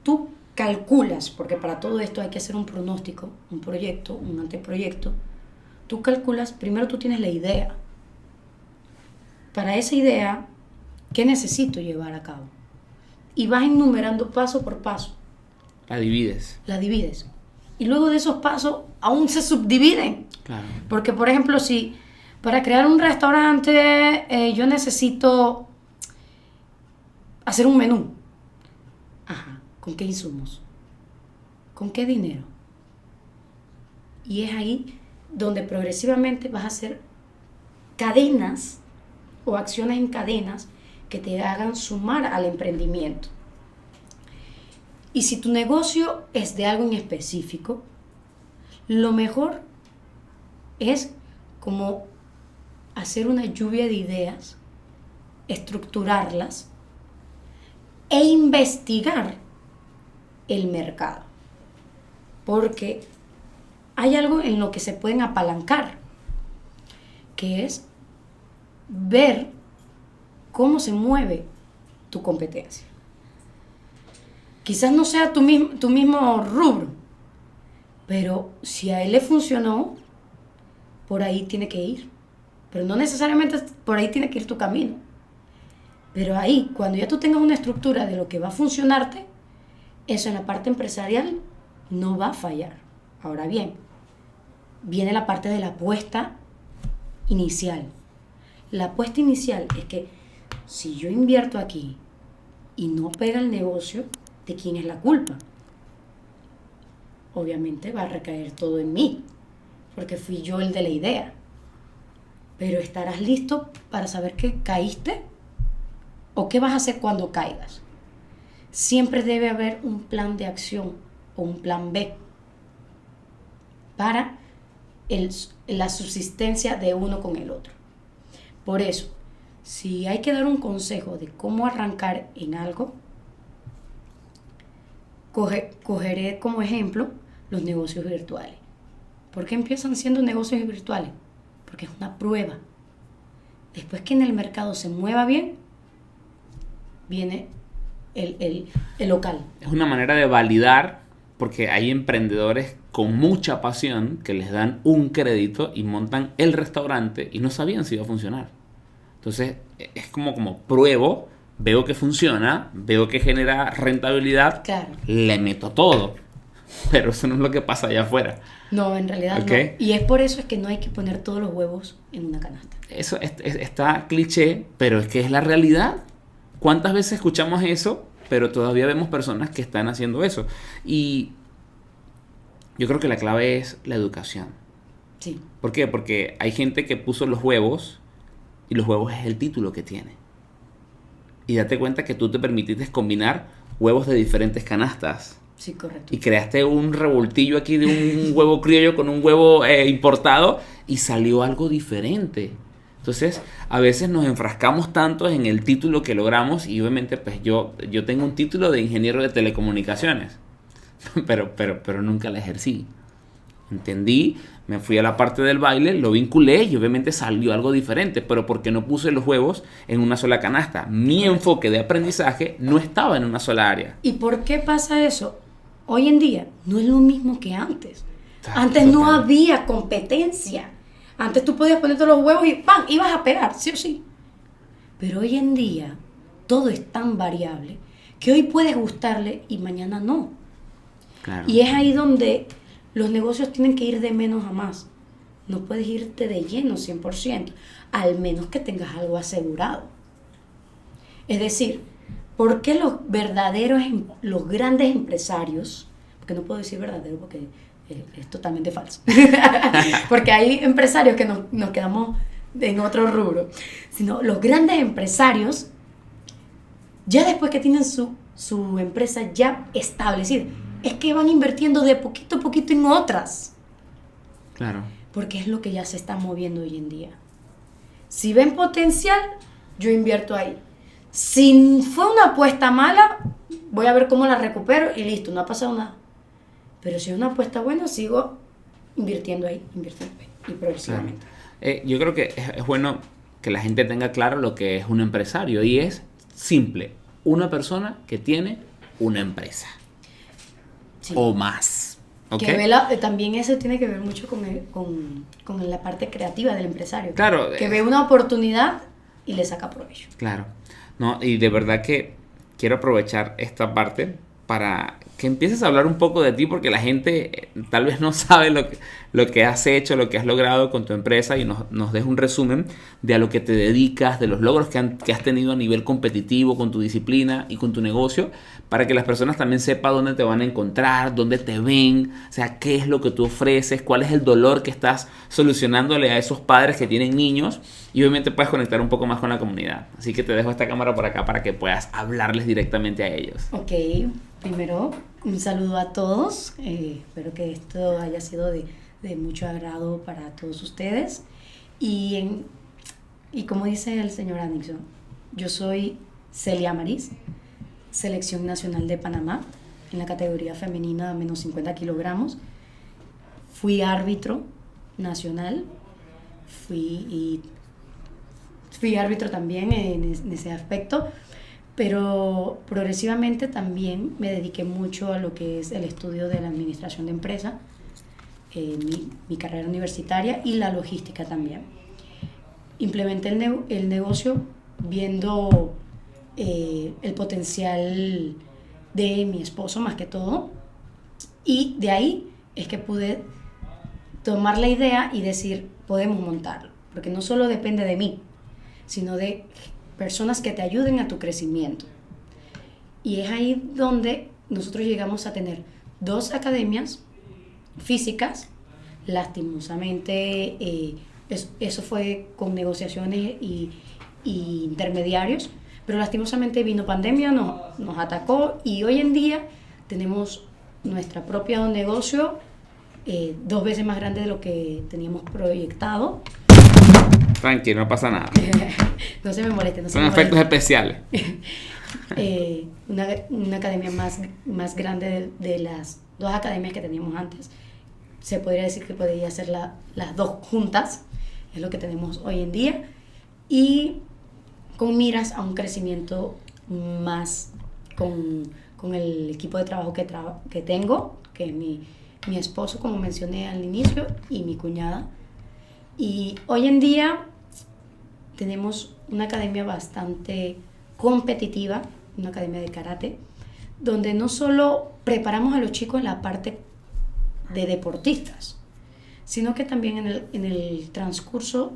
Speaker 2: tú calculas, porque para todo esto hay que hacer un pronóstico, un proyecto, un anteproyecto, tú calculas, primero tú tienes la idea. Para esa idea, ¿qué necesito llevar a cabo? Y vas enumerando paso por paso.
Speaker 1: La divides.
Speaker 2: Y luego de esos pasos aún se subdividen.
Speaker 1: Claro.
Speaker 2: Porque, por ejemplo, si para crear un restaurante yo necesito hacer un menú. Ajá, ¿con qué insumos? ¿Con qué dinero? Y es ahí donde progresivamente vas a hacer cadenas o acciones en cadenas que te hagan sumar al emprendimiento. Y si tu negocio es de algo en específico, lo mejor es como hacer una lluvia de ideas, estructurarlas e investigar el mercado. Porque hay algo en lo que se pueden apalancar, que es ver cómo se mueve tu competencia. Quizás no sea tu mismo rubro, pero si a él le funcionó, por ahí tiene que ir. Pero no necesariamente por ahí tiene que ir tu camino. Pero ahí, cuando ya tú tengas una estructura de lo que va a funcionarte, eso en la parte empresarial no va a fallar. Ahora bien, viene la parte de la apuesta inicial. La apuesta inicial es que si yo invierto aquí y no pega el negocio, ¿de quién es la culpa? Obviamente va a recaer todo en mí, porque fui yo el de la idea. Pero ¿estarás listo para saber que caíste? ¿O qué vas a hacer cuando caigas? Siempre debe haber un plan de acción o un plan B para la subsistencia de uno con el otro. Por eso, si hay que dar un consejo de cómo arrancar en algo, cogeré como ejemplo los negocios virtuales. ¿Por qué empiezan siendo negocios virtuales? Porque es una prueba. Después que en el mercado se mueva bien, viene el local.
Speaker 1: Es una manera de validar, porque hay emprendedores con mucha pasión que les dan un crédito y montan el restaurante y no sabían si iba a funcionar. Entonces es como pruebo, veo que funciona, veo que genera rentabilidad,
Speaker 2: claro,
Speaker 1: le meto todo. Pero eso no es lo que pasa allá afuera.
Speaker 2: No, en realidad
Speaker 1: ¿Okay?
Speaker 2: No. Y es por eso es que no hay que poner todos los huevos en una canasta.
Speaker 1: Eso está cliché, pero es que es la realidad. ¿Cuántas veces escuchamos eso? Pero todavía vemos personas que están haciendo eso. Y yo creo que la clave es la educación.
Speaker 2: Sí.
Speaker 1: ¿Por qué? Porque hay gente que puso los huevos y los huevos es el título que tiene. Y date cuenta que tú te permitiste combinar huevos de diferentes canastas.
Speaker 2: Sí, correcto.
Speaker 1: Y creaste un revoltillo aquí de un huevo criollo con un huevo importado y salió algo diferente. Entonces, a veces nos enfrascamos tanto en el título que logramos y obviamente pues yo tengo un título de ingeniero de telecomunicaciones, pero nunca la ejercí. Entendí, me fui a la parte del baile, lo vinculé y obviamente salió algo diferente, pero porque no puse los huevos en una sola canasta. Mi enfoque de aprendizaje no estaba en una sola área.
Speaker 2: ¿Y por qué pasa eso? Hoy en día no es lo mismo que antes. Antes
Speaker 1: Total.
Speaker 2: no había competencia. Antes tú podías ponerte los huevos y ¡pam! Ibas a pegar, sí o sí. Pero hoy en día todo es tan variable que hoy puedes gustarle y mañana no.
Speaker 1: Claro.
Speaker 2: Y es ahí donde los negocios tienen que ir de menos a más. No puedes irte de lleno 100%, al menos que tengas algo asegurado. Es decir, ¿por qué los grandes empresarios, porque no puedo decir verdadero porque es totalmente falso, porque hay empresarios que nos quedamos en otro rubro, sino los grandes empresarios, ya después que tienen su empresa ya establecida, es que van invirtiendo de poquito a poquito en otras.
Speaker 1: Claro.
Speaker 2: Porque es lo que ya se está moviendo hoy en día. Si ven potencial, yo invierto ahí. Si fue una apuesta mala, voy a ver cómo la recupero y listo, no ha pasado nada. Pero si es una apuesta buena, sigo invirtiendo ahí y progresivamente.
Speaker 1: Yo creo que es bueno que la gente tenga claro lo que es un empresario, y es simple: una persona que tiene una empresa, sí, o más. ¿Okay?
Speaker 2: Que también eso tiene que ver mucho con la parte creativa del empresario.
Speaker 1: Claro.
Speaker 2: Que ve una oportunidad y le saca provecho.
Speaker 1: Claro. No, y de verdad que quiero aprovechar esta parte para que empieces a hablar un poco de ti, porque la gente tal vez no sabe lo que has hecho, lo que has logrado con tu empresa, y nos des un resumen de a lo que te dedicas, de los logros que has tenido a nivel competitivo con tu disciplina y con tu negocio, para que las personas también sepan dónde te van a encontrar, dónde te ven, o sea, qué es lo que tú ofreces, cuál es el dolor que estás solucionándole a esos padres que tienen niños, y obviamente puedes conectar un poco más con la comunidad. Así que te dejo esta cámara por acá para que puedas hablarles directamente a ellos.
Speaker 2: Ok, primero un saludo a todos. Espero que esto haya sido de mucho agrado para todos ustedes. Y como dice el señor Anderson, yo soy Celia Maris, Selección Nacional de Panamá, en la categoría femenina menos 50 kilogramos. Fui árbitro nacional, fui árbitro también en ese aspecto, pero progresivamente también me dediqué mucho a lo que es el estudio de la administración de empresa, mi carrera universitaria, y la logística también. Implementé el negocio viendo el potencial de mi esposo más que todo, y de ahí es que pude tomar la idea y decir, podemos montarlo, porque no solo depende de mí, sino de personas que te ayuden a tu crecimiento. Y es ahí donde nosotros llegamos a tener 2 academias físicas. Lastimosamente eso fue con negociaciones y intermediarios, pero lastimosamente vino pandemia, nos atacó, y hoy en día tenemos nuestra propia negocio 2 veces más grande de lo que teníamos proyectado.
Speaker 1: Tranquilo, no pasa nada.
Speaker 2: No se me moleste.
Speaker 1: Son efectos especiales.
Speaker 2: Una academia más grande de las 2 academias que teníamos antes. Se podría decir que podría ser las 2 juntas. Es lo que tenemos hoy en día. Y con miras a un crecimiento más con el equipo de trabajo que tengo, que es mi esposo, como mencioné al inicio, y mi cuñada. Y hoy en día tenemos una academia bastante competitiva, una academia de karate, donde no solo preparamos a los chicos en la parte de deportistas, sino que también en el transcurso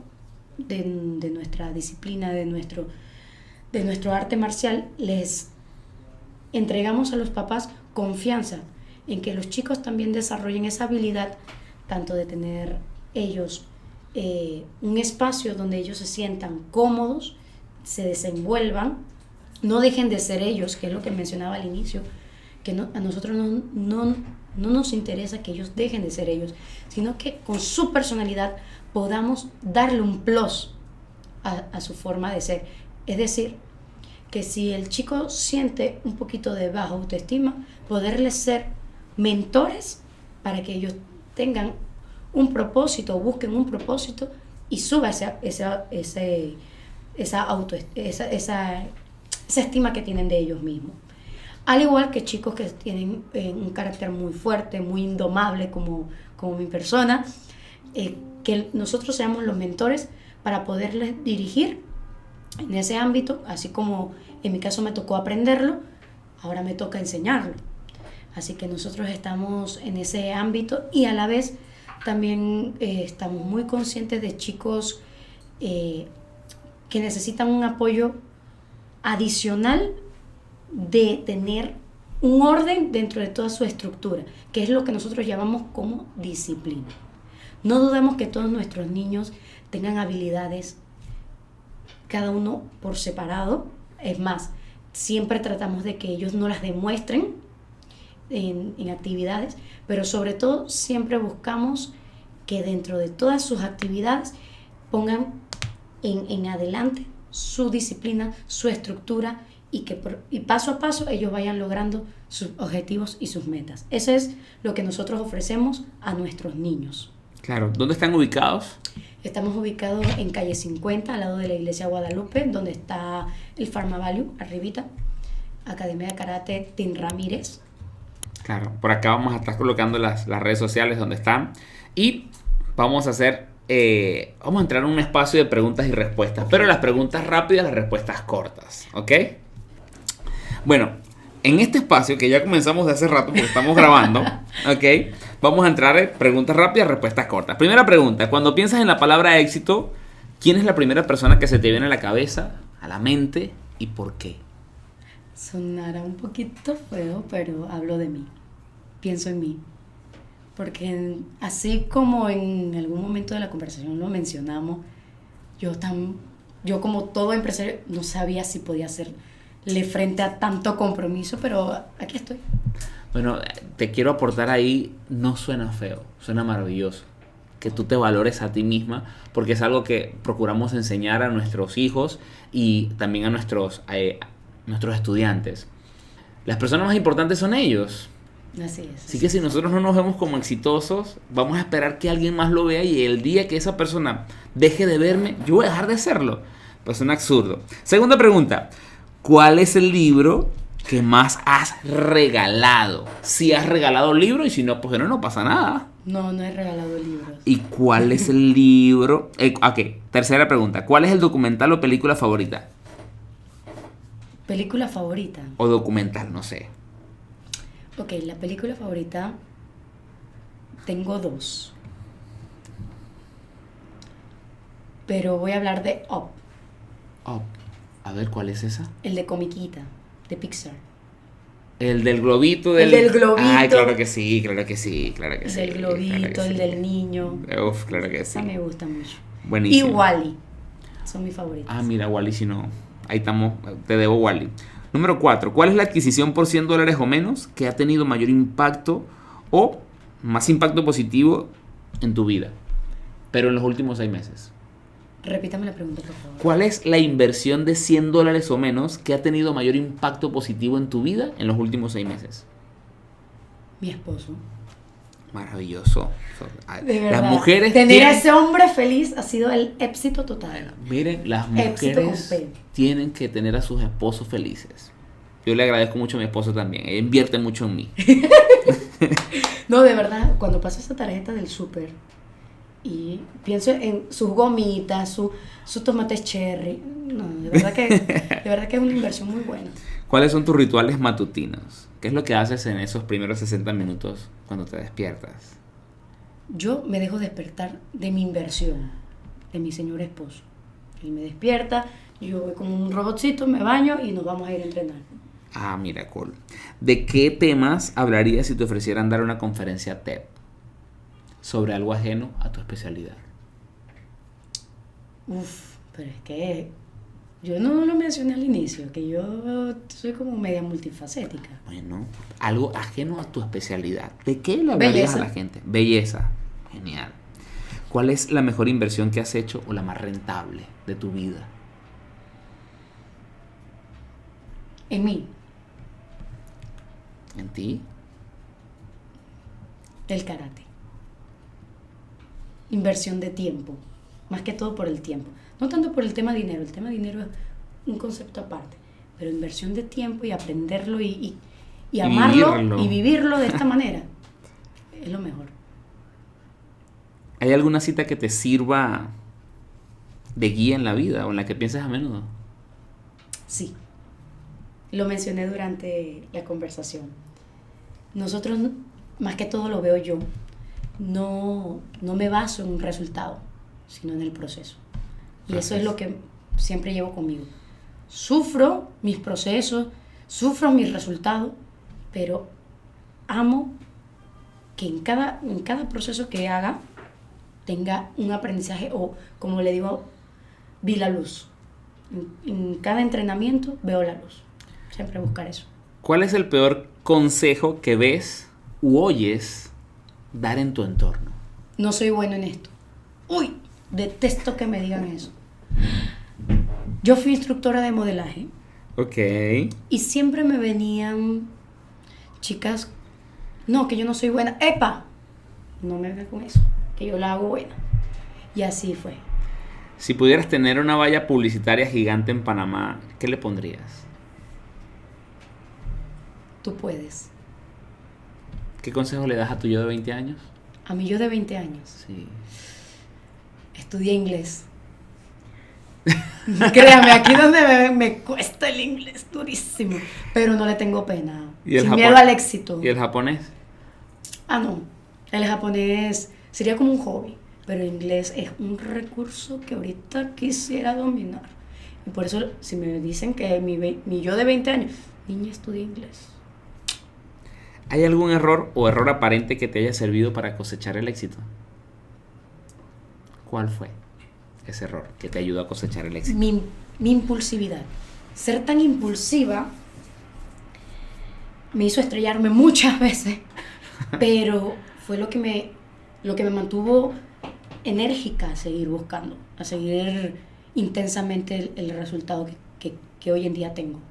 Speaker 2: de nuestra disciplina, de nuestro arte marcial, les entregamos a los papás confianza en que los chicos también desarrollen esa habilidad, tanto de tener ellos un espacio donde ellos se sientan cómodos, se desenvuelvan, no dejen de ser ellos, que es lo que mencionaba al inicio, que a nosotros no nos interesa que ellos dejen de ser ellos, sino que con su personalidad podamos darle un plus a su forma de ser. Es decir, que si el chico siente un poquito de baja autoestima, poderles ser mentores para que ellos tengan un propósito, busquen un propósito y suba esa estima que tienen de ellos mismos. Al igual que chicos que tienen un carácter muy fuerte, muy indomable como mi persona, que nosotros seamos los mentores para poderles dirigir en ese ámbito, así como en mi caso me tocó aprenderlo, ahora me toca enseñarlo. Así que nosotros estamos en ese ámbito, y a la vez también estamos muy conscientes de chicos que necesitan un apoyo adicional, de tener un orden dentro de toda su estructura, que es lo que nosotros llamamos como disciplina. No dudamos que todos nuestros niños tengan habilidades, cada uno por separado. Es más, siempre tratamos de que ellos no las demuestren en actividades, pero sobre todo siempre buscamos que dentro de todas sus actividades pongan en adelante su disciplina, su estructura y paso a paso ellos vayan logrando sus objetivos y sus metas. Eso es lo que nosotros ofrecemos a nuestros niños.
Speaker 1: Claro. ¿Dónde están ubicados?
Speaker 2: Estamos ubicados en calle 50, al lado de la iglesia Guadalupe, donde está el Pharma Value, arribita. Academia de Karate Tim Ramírez.
Speaker 1: Claro, por acá vamos a estar colocando las redes sociales donde están. Y vamos a hacer, vamos a entrar en un espacio de preguntas y respuestas. Pero las preguntas rápidas, las respuestas cortas, ¿ok? Bueno, en este espacio que ya comenzamos de hace rato porque estamos grabando, ¿ok? Vamos a entrar en preguntas rápidas, respuestas cortas. Primera pregunta, cuando piensas en la palabra éxito, ¿quién es la primera persona que se te viene a la cabeza, a la mente y por qué?
Speaker 2: Sonará un poquito feo, pero hablo de mí. Pienso en mí. Porque así como en algún momento de la conversación lo mencionamos, yo como todo empresario no sabía si podía hacerle frente a tanto compromiso, pero aquí estoy.
Speaker 1: Bueno, te quiero aportar ahí, no suena feo, suena maravilloso. Que tú te valores a ti misma, porque es algo que procuramos enseñar a nuestros hijos y también a nuestros estudiantes. Las personas más importantes son ellos.
Speaker 2: Así es.
Speaker 1: Así que si nosotros no nos vemos como exitosos, vamos a esperar que alguien más lo vea y el día que esa persona deje de verme, yo voy a dejar de hacerlo. Pues es un absurdo. Segunda pregunta. ¿Cuál es el libro que más has regalado? Si has regalado libro y si no, pues no pasa nada.
Speaker 2: No he regalado libros.
Speaker 1: ¿Y cuál es el libro? Ok, tercera pregunta. ¿Cuál es el documental o película favorita?
Speaker 2: ¿Película favorita?
Speaker 1: O documental, no sé.
Speaker 2: Ok, la película favorita tengo 2. Pero voy a hablar de Up.
Speaker 1: Up. A ver, ¿cuál es esa?
Speaker 2: El de Comiquita, de Pixar.
Speaker 1: El del globito.
Speaker 2: El del globito.
Speaker 1: Ay, claro que sí, claro que sí, claro que sí.
Speaker 2: El del globito,
Speaker 1: claro que
Speaker 2: el
Speaker 1: sí.
Speaker 2: del niño.
Speaker 1: Uf, claro que sí.
Speaker 2: Esa me gusta mucho.
Speaker 1: Buenísimo.
Speaker 2: Y Wall-E. Son mis favoritos.
Speaker 1: Ah, mira, Wall-E, si no. Ahí estamos, te debo Wall-E. Número 4. ¿Cuál es la adquisición por $100 o menos que ha tenido mayor impacto o más impacto positivo en tu vida? Pero en los últimos 6 meses.
Speaker 2: Repítame la pregunta, por favor.
Speaker 1: ¿Cuál es la inversión de $100 o menos que ha tenido mayor impacto positivo en tu vida en los últimos 6 meses?
Speaker 2: Mi esposo.
Speaker 1: Maravilloso.
Speaker 2: De verdad.
Speaker 1: Las mujeres
Speaker 2: tener a ese hombre feliz ha sido el éxito total.
Speaker 1: Miren, las
Speaker 2: Éxito con
Speaker 1: mujeres
Speaker 2: P.
Speaker 1: tienen que tener a sus esposos felices. Yo le agradezco mucho a mi esposo también. Ella invierte mucho en mí.
Speaker 2: No, de verdad, cuando paso esa tarjeta del súper y pienso en sus gomitas, sus tomates cherry, no, de verdad que es una inversión muy buena.
Speaker 1: ¿Cuáles son tus rituales matutinos? ¿Qué es lo que haces en esos primeros 60 minutos cuando te despiertas?
Speaker 2: Yo me dejo despertar de mi inversión, de mi señor esposo. Él me despierta, yo voy como un robotcito, me baño y nos vamos a ir a entrenar.
Speaker 1: Ah, mira, cool. ¿De qué temas hablarías si te ofrecieran dar una conferencia TED sobre algo ajeno a tu especialidad?
Speaker 2: Pero es que yo no lo mencioné al inicio, que yo soy como media multifacética.
Speaker 1: Bueno, algo ajeno a tu especialidad. ¿De qué le hablarías a la gente? Belleza. Genial. ¿Cuál es la mejor inversión que has hecho o la más rentable de tu vida?
Speaker 2: En mí.
Speaker 1: ¿En ti?
Speaker 2: El karate. Inversión de tiempo. Más que todo por el tiempo. No tanto por el tema dinero. El tema dinero es un concepto aparte. Pero inversión de tiempo y aprenderlo y amarlo y vivirlo de esta manera. Es lo mejor.
Speaker 1: ¿Hay alguna cita que te sirva de guía en la vida o en la que piensas a menudo?
Speaker 2: Sí. Lo mencioné durante la conversación. Nosotros, más que todo lo veo yo, no me baso en un resultado, sino en el proceso. Y eso es lo que siempre llevo conmigo. Sufro mis procesos, sufro mis resultados, pero amo que en cada proceso que haga tenga un aprendizaje o, como le digo, vi la luz. En cada entrenamiento veo la luz. Siempre buscar eso.
Speaker 1: ¿Cuál es el peor consejo que ves u oyes dar en tu entorno?
Speaker 2: No soy bueno en esto. Uy, detesto que me digan eso. Yo fui instructora de modelaje.
Speaker 1: Ok.
Speaker 2: Y siempre me venían chicas, no, que yo no soy buena. ¡Epa! No me hagas con eso, que yo la hago buena. Y así fue.
Speaker 1: Si pudieras tener una valla publicitaria gigante en Panamá, ¿qué le pondrías?
Speaker 2: Tú puedes.
Speaker 1: ¿Qué consejo le das a tu yo de 20 años?
Speaker 2: A mí yo de 20 años.
Speaker 1: Sí.
Speaker 2: Estudié inglés. Créame, aquí donde me cuesta el inglés durísimo, pero no le tengo pena. Sin miedo al éxito.
Speaker 1: ¿Y el japonés?
Speaker 2: No, el japonés sería como un hobby, pero el inglés es un recurso que ahorita quisiera dominar. Y por eso, si me dicen que mi yo de 20 años, niña, estudia inglés.
Speaker 1: ¿Hay algún error o error aparente que te haya servido para cosechar el éxito? ¿Cuál fue ese error que te ayudó a cosechar el éxito?
Speaker 2: Mi impulsividad. Ser tan impulsiva me hizo estrellarme muchas veces, pero fue lo que me mantuvo enérgica a seguir buscando, a seguir intensamente el resultado que hoy en día tengo.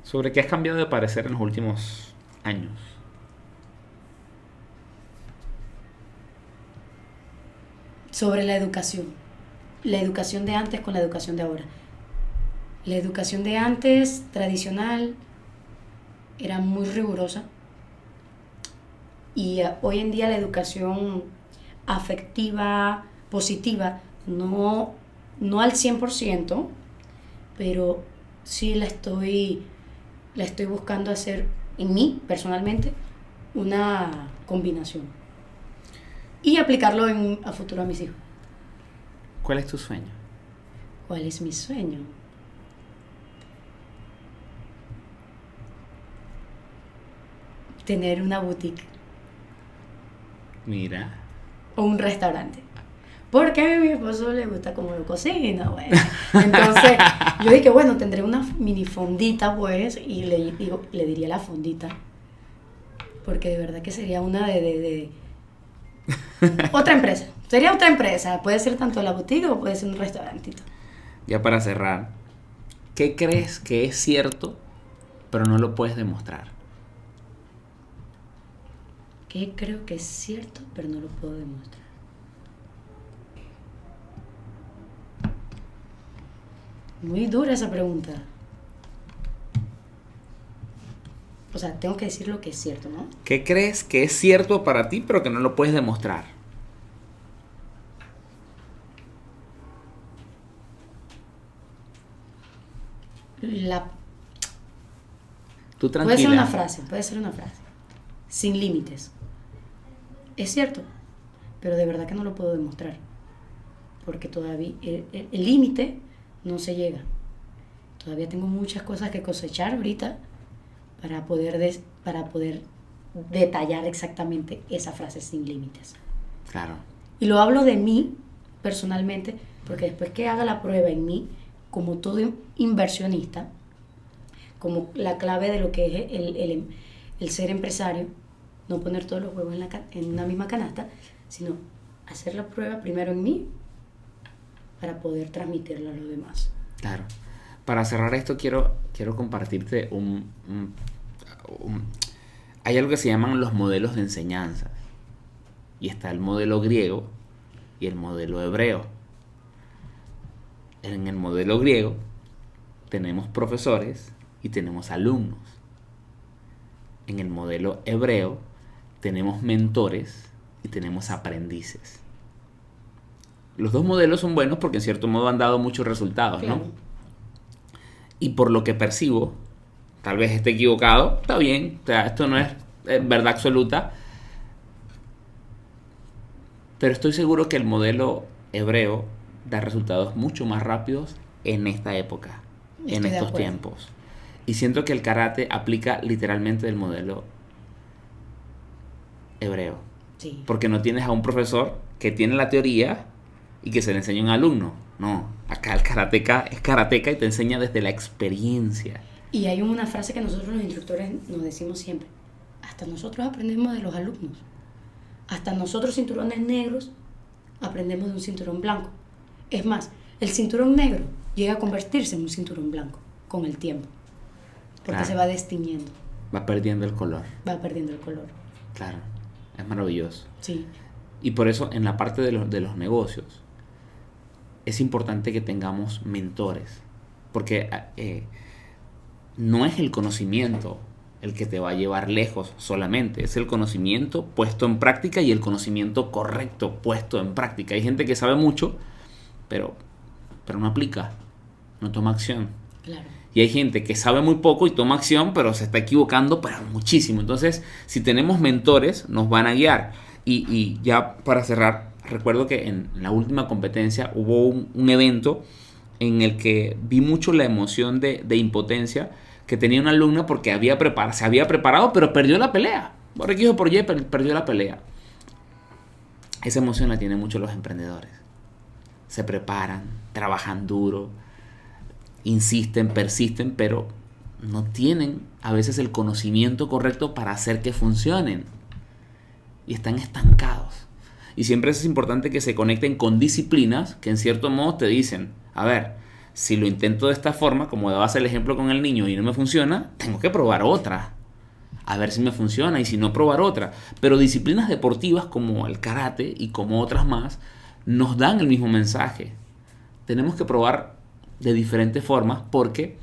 Speaker 1: ¿Sobre qué has cambiado de parecer en los últimos años?
Speaker 2: Sobre la educación de antes con la educación de ahora. La educación de antes, tradicional, era muy rigurosa, y hoy en día la educación afectiva, positiva, no al 100%, pero sí la estoy buscando hacer en mí, personalmente, una combinación. Y aplicarlo a futuro a mis hijos.
Speaker 1: ¿Cuál es tu sueño?
Speaker 2: ¿Cuál es mi sueño? Tener una boutique.
Speaker 1: Mira.
Speaker 2: O un restaurante. Porque a mi esposo le gusta como lo cocina, bueno. Entonces, yo dije, bueno, tendré una mini fondita, pues, y le diría la fondita. Porque de verdad que sería una de otra empresa. Sería otra empresa. Puede ser tanto la boutique o puede ser un restaurantito.
Speaker 1: Ya para cerrar, ¿qué crees que es cierto, pero no lo puedes demostrar?
Speaker 2: ¿Qué creo que es cierto, pero no lo puedo demostrar? Muy dura esa pregunta. O sea, tengo que decir lo que es cierto, ¿no?
Speaker 1: ¿Qué crees que es cierto para ti, pero que no lo puedes demostrar? Tú tranquila.
Speaker 2: Puede ser una frase. Sin límites. Es cierto, pero de verdad que no lo puedo demostrar. Porque todavía el límite no se llega. Todavía tengo muchas cosas que cosechar ahorita para poder detallar exactamente esa frase sin límites.
Speaker 1: Claro.
Speaker 2: Y lo hablo de mí personalmente, porque después que haga la prueba en mí, como todo inversionista, como la clave de lo que es el ser empresario, no poner todos los huevos en una misma canasta, sino hacer la prueba primero en mí para poder transmitirla a los demás.
Speaker 1: Claro. Para cerrar esto quiero compartirte hay algo que se llaman los modelos de enseñanza. Y está el modelo griego y el modelo hebreo. En el modelo griego tenemos profesores y tenemos alumnos. En el modelo hebreo tenemos mentores y tenemos aprendices. Los dos modelos son buenos porque en cierto modo han dado muchos resultados, claro, ¿no? Y por lo que percibo, tal vez esté equivocado, está bien, o sea, esto no es verdad absoluta, pero estoy seguro que el modelo hebreo da resultados mucho más rápidos en esta época, en estos tiempos. Y siento que el karate aplica literalmente el modelo hebreo.
Speaker 2: Sí.
Speaker 1: Porque no tienes a un profesor que tiene la teoría y que se le enseña a un alumno. No, acá el karateka es karateka y te enseña desde la experiencia.
Speaker 2: Y hay una frase que nosotros los instructores nos decimos siempre. Hasta nosotros aprendemos de los alumnos. Hasta nosotros, cinturones negros, aprendemos de un cinturón blanco. Es más, el cinturón negro llega a convertirse en un cinturón blanco con el tiempo, porque
Speaker 1: Claro.
Speaker 2: se va destiñendo,
Speaker 1: Va perdiendo el color.
Speaker 2: va perdiendo el color.
Speaker 1: Claro, es maravilloso.
Speaker 2: Sí,
Speaker 1: Y por eso en la parte de los negocios es importante que tengamos mentores, porque no es el conocimiento el que te va a llevar lejos solamente, es el conocimiento puesto en práctica y el conocimiento correcto puesto en práctica. Hay gente que sabe mucho, pero no aplica, no toma acción.
Speaker 2: claro.
Speaker 1: Y hay gente que sabe muy poco y toma acción, pero se está equivocando pero muchísimo. Entonces, si tenemos mentores, nos van a guiar. Y ya para cerrar, recuerdo que en la última competencia hubo un evento en el que vi mucho la emoción de impotencia que tenía una alumna porque se había preparado, pero perdió la pelea. Por X o por Y, perdió la pelea. Esa emoción la tienen mucho los emprendedores. Se preparan, trabajan duro, insisten, persisten, pero no tienen a veces el conocimiento correcto para hacer que funcionen. Y están estancados. Y siempre es importante que se conecten con disciplinas que en cierto modo te dicen, a ver, si lo intento de esta forma, como dabas el ejemplo con el niño y no me funciona, tengo que probar otra. A ver si me funciona y si no, probar otra. Pero disciplinas deportivas como el karate y como otras más nos dan el mismo mensaje. Tenemos que probar de diferentes formas porque,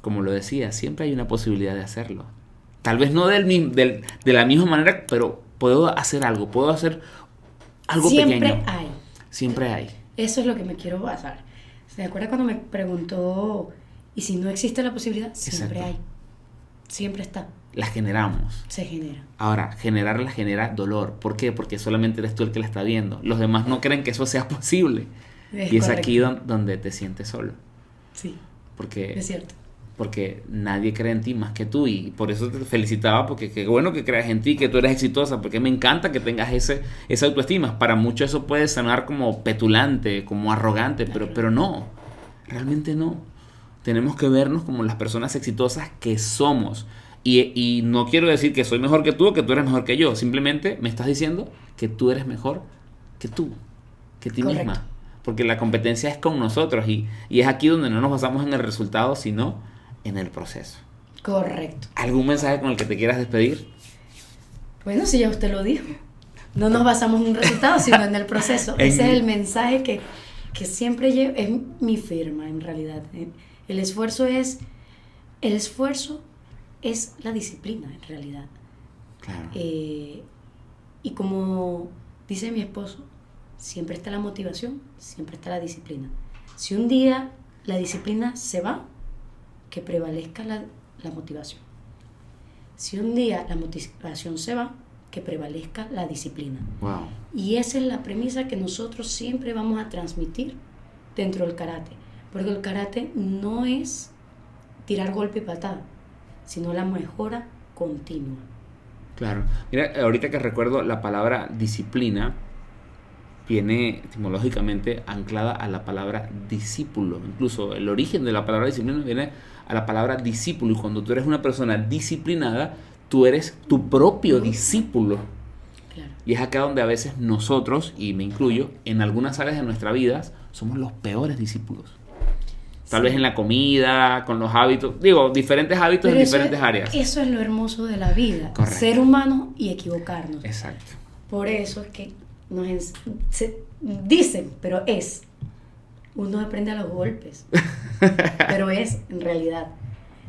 Speaker 1: como lo decía, siempre hay una posibilidad de hacerlo. Tal vez no de la misma manera, pero puedo hacer algo, puedo hacer algo
Speaker 2: Siempre
Speaker 1: pequeño.
Speaker 2: hay.
Speaker 1: Siempre hay.
Speaker 2: Eso es lo que me quiero basar. ¿Se acuerda cuando me preguntó, y si no existe la posibilidad? Siempre
Speaker 1: Exacto.
Speaker 2: hay. Siempre está.
Speaker 1: Las generamos.
Speaker 2: Se genera.
Speaker 1: Ahora, generarla genera dolor. ¿Por qué? Porque solamente eres tú el que la está viendo. Los demás no creen que eso sea posible. Y es
Speaker 2: correcto.
Speaker 1: aquí donde te sientes solo.
Speaker 2: Sí,
Speaker 1: Porque
Speaker 2: es cierto.
Speaker 1: porque nadie cree en ti más que tú, y por eso te felicitaba, porque qué bueno que creas en ti, que tú eres exitosa, porque me encanta que tengas esa autoestima. Para muchos eso puede sonar como petulante, como arrogante, pero no, realmente no. Tenemos que vernos como las personas exitosas que somos, y no quiero decir que soy mejor que tú o que tú eres mejor que yo, simplemente me estás diciendo que tú eres mejor que tú, que ti
Speaker 2: Correcto.
Speaker 1: misma, porque la competencia es con nosotros, y es aquí donde no nos basamos en el resultado, sino en el proceso.
Speaker 2: Correcto.
Speaker 1: ¿Algún mensaje con el que te quieras despedir?
Speaker 2: Bueno, si ya usted lo dijo. No nos basamos en un resultado, sino en el proceso. Ese es el mensaje que siempre llevo. Es mi firma, en realidad. El esfuerzo es la disciplina, en realidad.
Speaker 1: Claro.
Speaker 2: Y como dice mi esposo, siempre está la motivación, siempre está la disciplina. Si un día la disciplina se va, que prevalezca la motivación. Si un día la motivación se va, que prevalezca la disciplina.
Speaker 1: Wow.
Speaker 2: Y esa es la premisa que nosotros siempre vamos a transmitir dentro del karate. Porque el karate no es tirar golpe y patada, sino la mejora continua.
Speaker 1: Claro. Mira, ahorita que recuerdo, la palabra disciplina viene etimológicamente anclada a la palabra discípulo. Incluso el origen de la palabra disciplina viene a la palabra discípulo. Y cuando tú eres una persona disciplinada, tú eres tu propio discípulo.
Speaker 2: Claro.
Speaker 1: Y es acá donde a veces nosotros, y me incluyo, en algunas áreas de nuestra vida, somos los peores discípulos. Tal vez en la comida, con los hábitos, diferentes hábitos en diferentes áreas.
Speaker 2: Eso es lo hermoso de la vida.
Speaker 1: Correcto.
Speaker 2: Ser humano y equivocarnos.
Speaker 1: Exacto.
Speaker 2: Por eso es que se dicen, pero uno aprende a los golpes, pero es en realidad.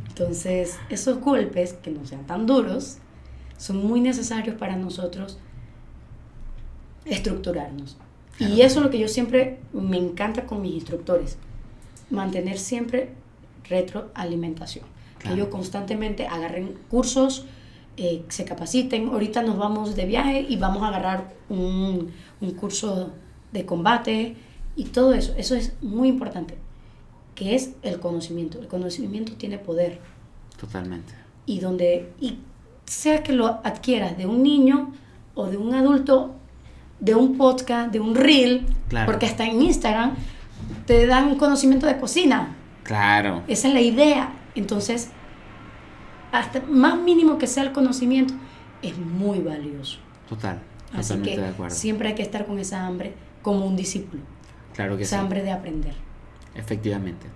Speaker 2: Entonces, esos golpes, que no sean tan duros, son muy necesarios para nosotros estructurarnos.
Speaker 1: Claro.
Speaker 2: Y eso es lo que yo siempre me encanta con mis instructores, mantener siempre retroalimentación.
Speaker 1: Claro.
Speaker 2: Que ellos constantemente agarren cursos, se capaciten. Ahorita nos vamos de viaje y vamos a agarrar un curso de combate y todo eso. Eso es muy importante, que es el conocimiento. El conocimiento tiene poder.
Speaker 1: Totalmente.
Speaker 2: Y sea que lo adquieras de un niño o de un adulto, de un podcast, de un reel,
Speaker 1: Claro.
Speaker 2: porque hasta en Instagram te dan un conocimiento de cocina.
Speaker 1: Claro.
Speaker 2: Esa es la idea. Entonces, hasta más mínimo que sea el conocimiento, es muy valioso.
Speaker 1: Total.
Speaker 2: Así
Speaker 1: Totalmente
Speaker 2: que
Speaker 1: de acuerdo.
Speaker 2: siempre hay que estar con esa hambre como un discípulo.
Speaker 1: Claro que sí.
Speaker 2: Esa hambre de aprender.
Speaker 1: Efectivamente.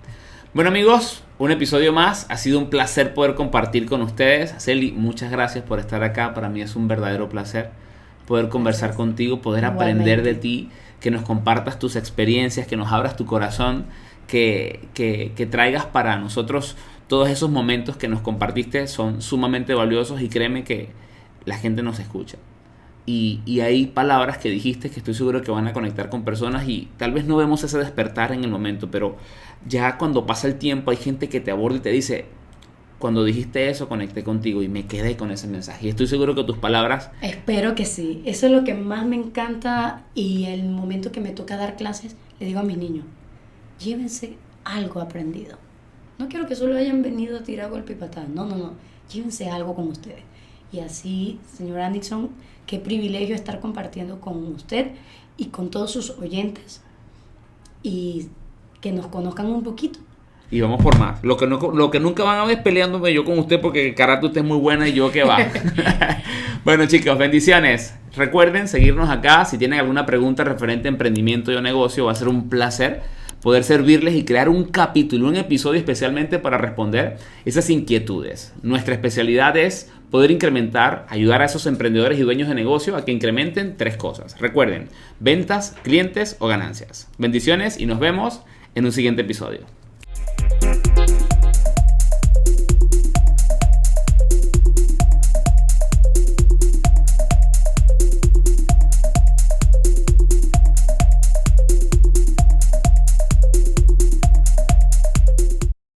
Speaker 1: Bueno, amigos, un episodio más. Ha sido un placer poder compartir con ustedes. Celi, muchas gracias por estar acá. Para mí es un verdadero placer poder conversar contigo, poder aprender de ti, que nos compartas tus experiencias, que nos abras tu corazón, que traigas para nosotros todos esos momentos que nos compartiste. Son sumamente valiosos y créeme que la gente nos escucha. Y hay palabras que dijiste que estoy seguro que van a conectar con personas y tal vez no vemos ese despertar en el momento, pero ya cuando pasa el tiempo hay gente que te aborda y te dice: cuando dijiste eso conecté contigo y me quedé con ese mensaje. Y estoy seguro que tus palabras...
Speaker 2: Espero que sí. Eso es lo que más me encanta, y el momento que me toca dar clases, le digo a mis niños: llévense algo aprendido. No quiero que solo hayan venido a tirar golpe y patada. No. Llévense algo con ustedes. Y así, señor Anderson, qué privilegio estar compartiendo con usted y con todos sus oyentes, y que nos conozcan un poquito.
Speaker 1: Y vamos por más. Lo que nunca van a ver es peleándome yo con usted, porque el carácter usted es muy buena y yo que va. Bueno, chicos, bendiciones. Recuerden seguirnos acá. Si tienen alguna pregunta referente a emprendimiento o negocio, va a ser un placer poder servirles y crear un capítulo, un episodio especialmente para responder esas inquietudes. Nuestra especialidad es poder incrementar, ayudar a esos emprendedores y dueños de negocio a que incrementen 3 cosas. Recuerden: ventas, clientes o ganancias. Bendiciones y nos vemos en un siguiente episodio.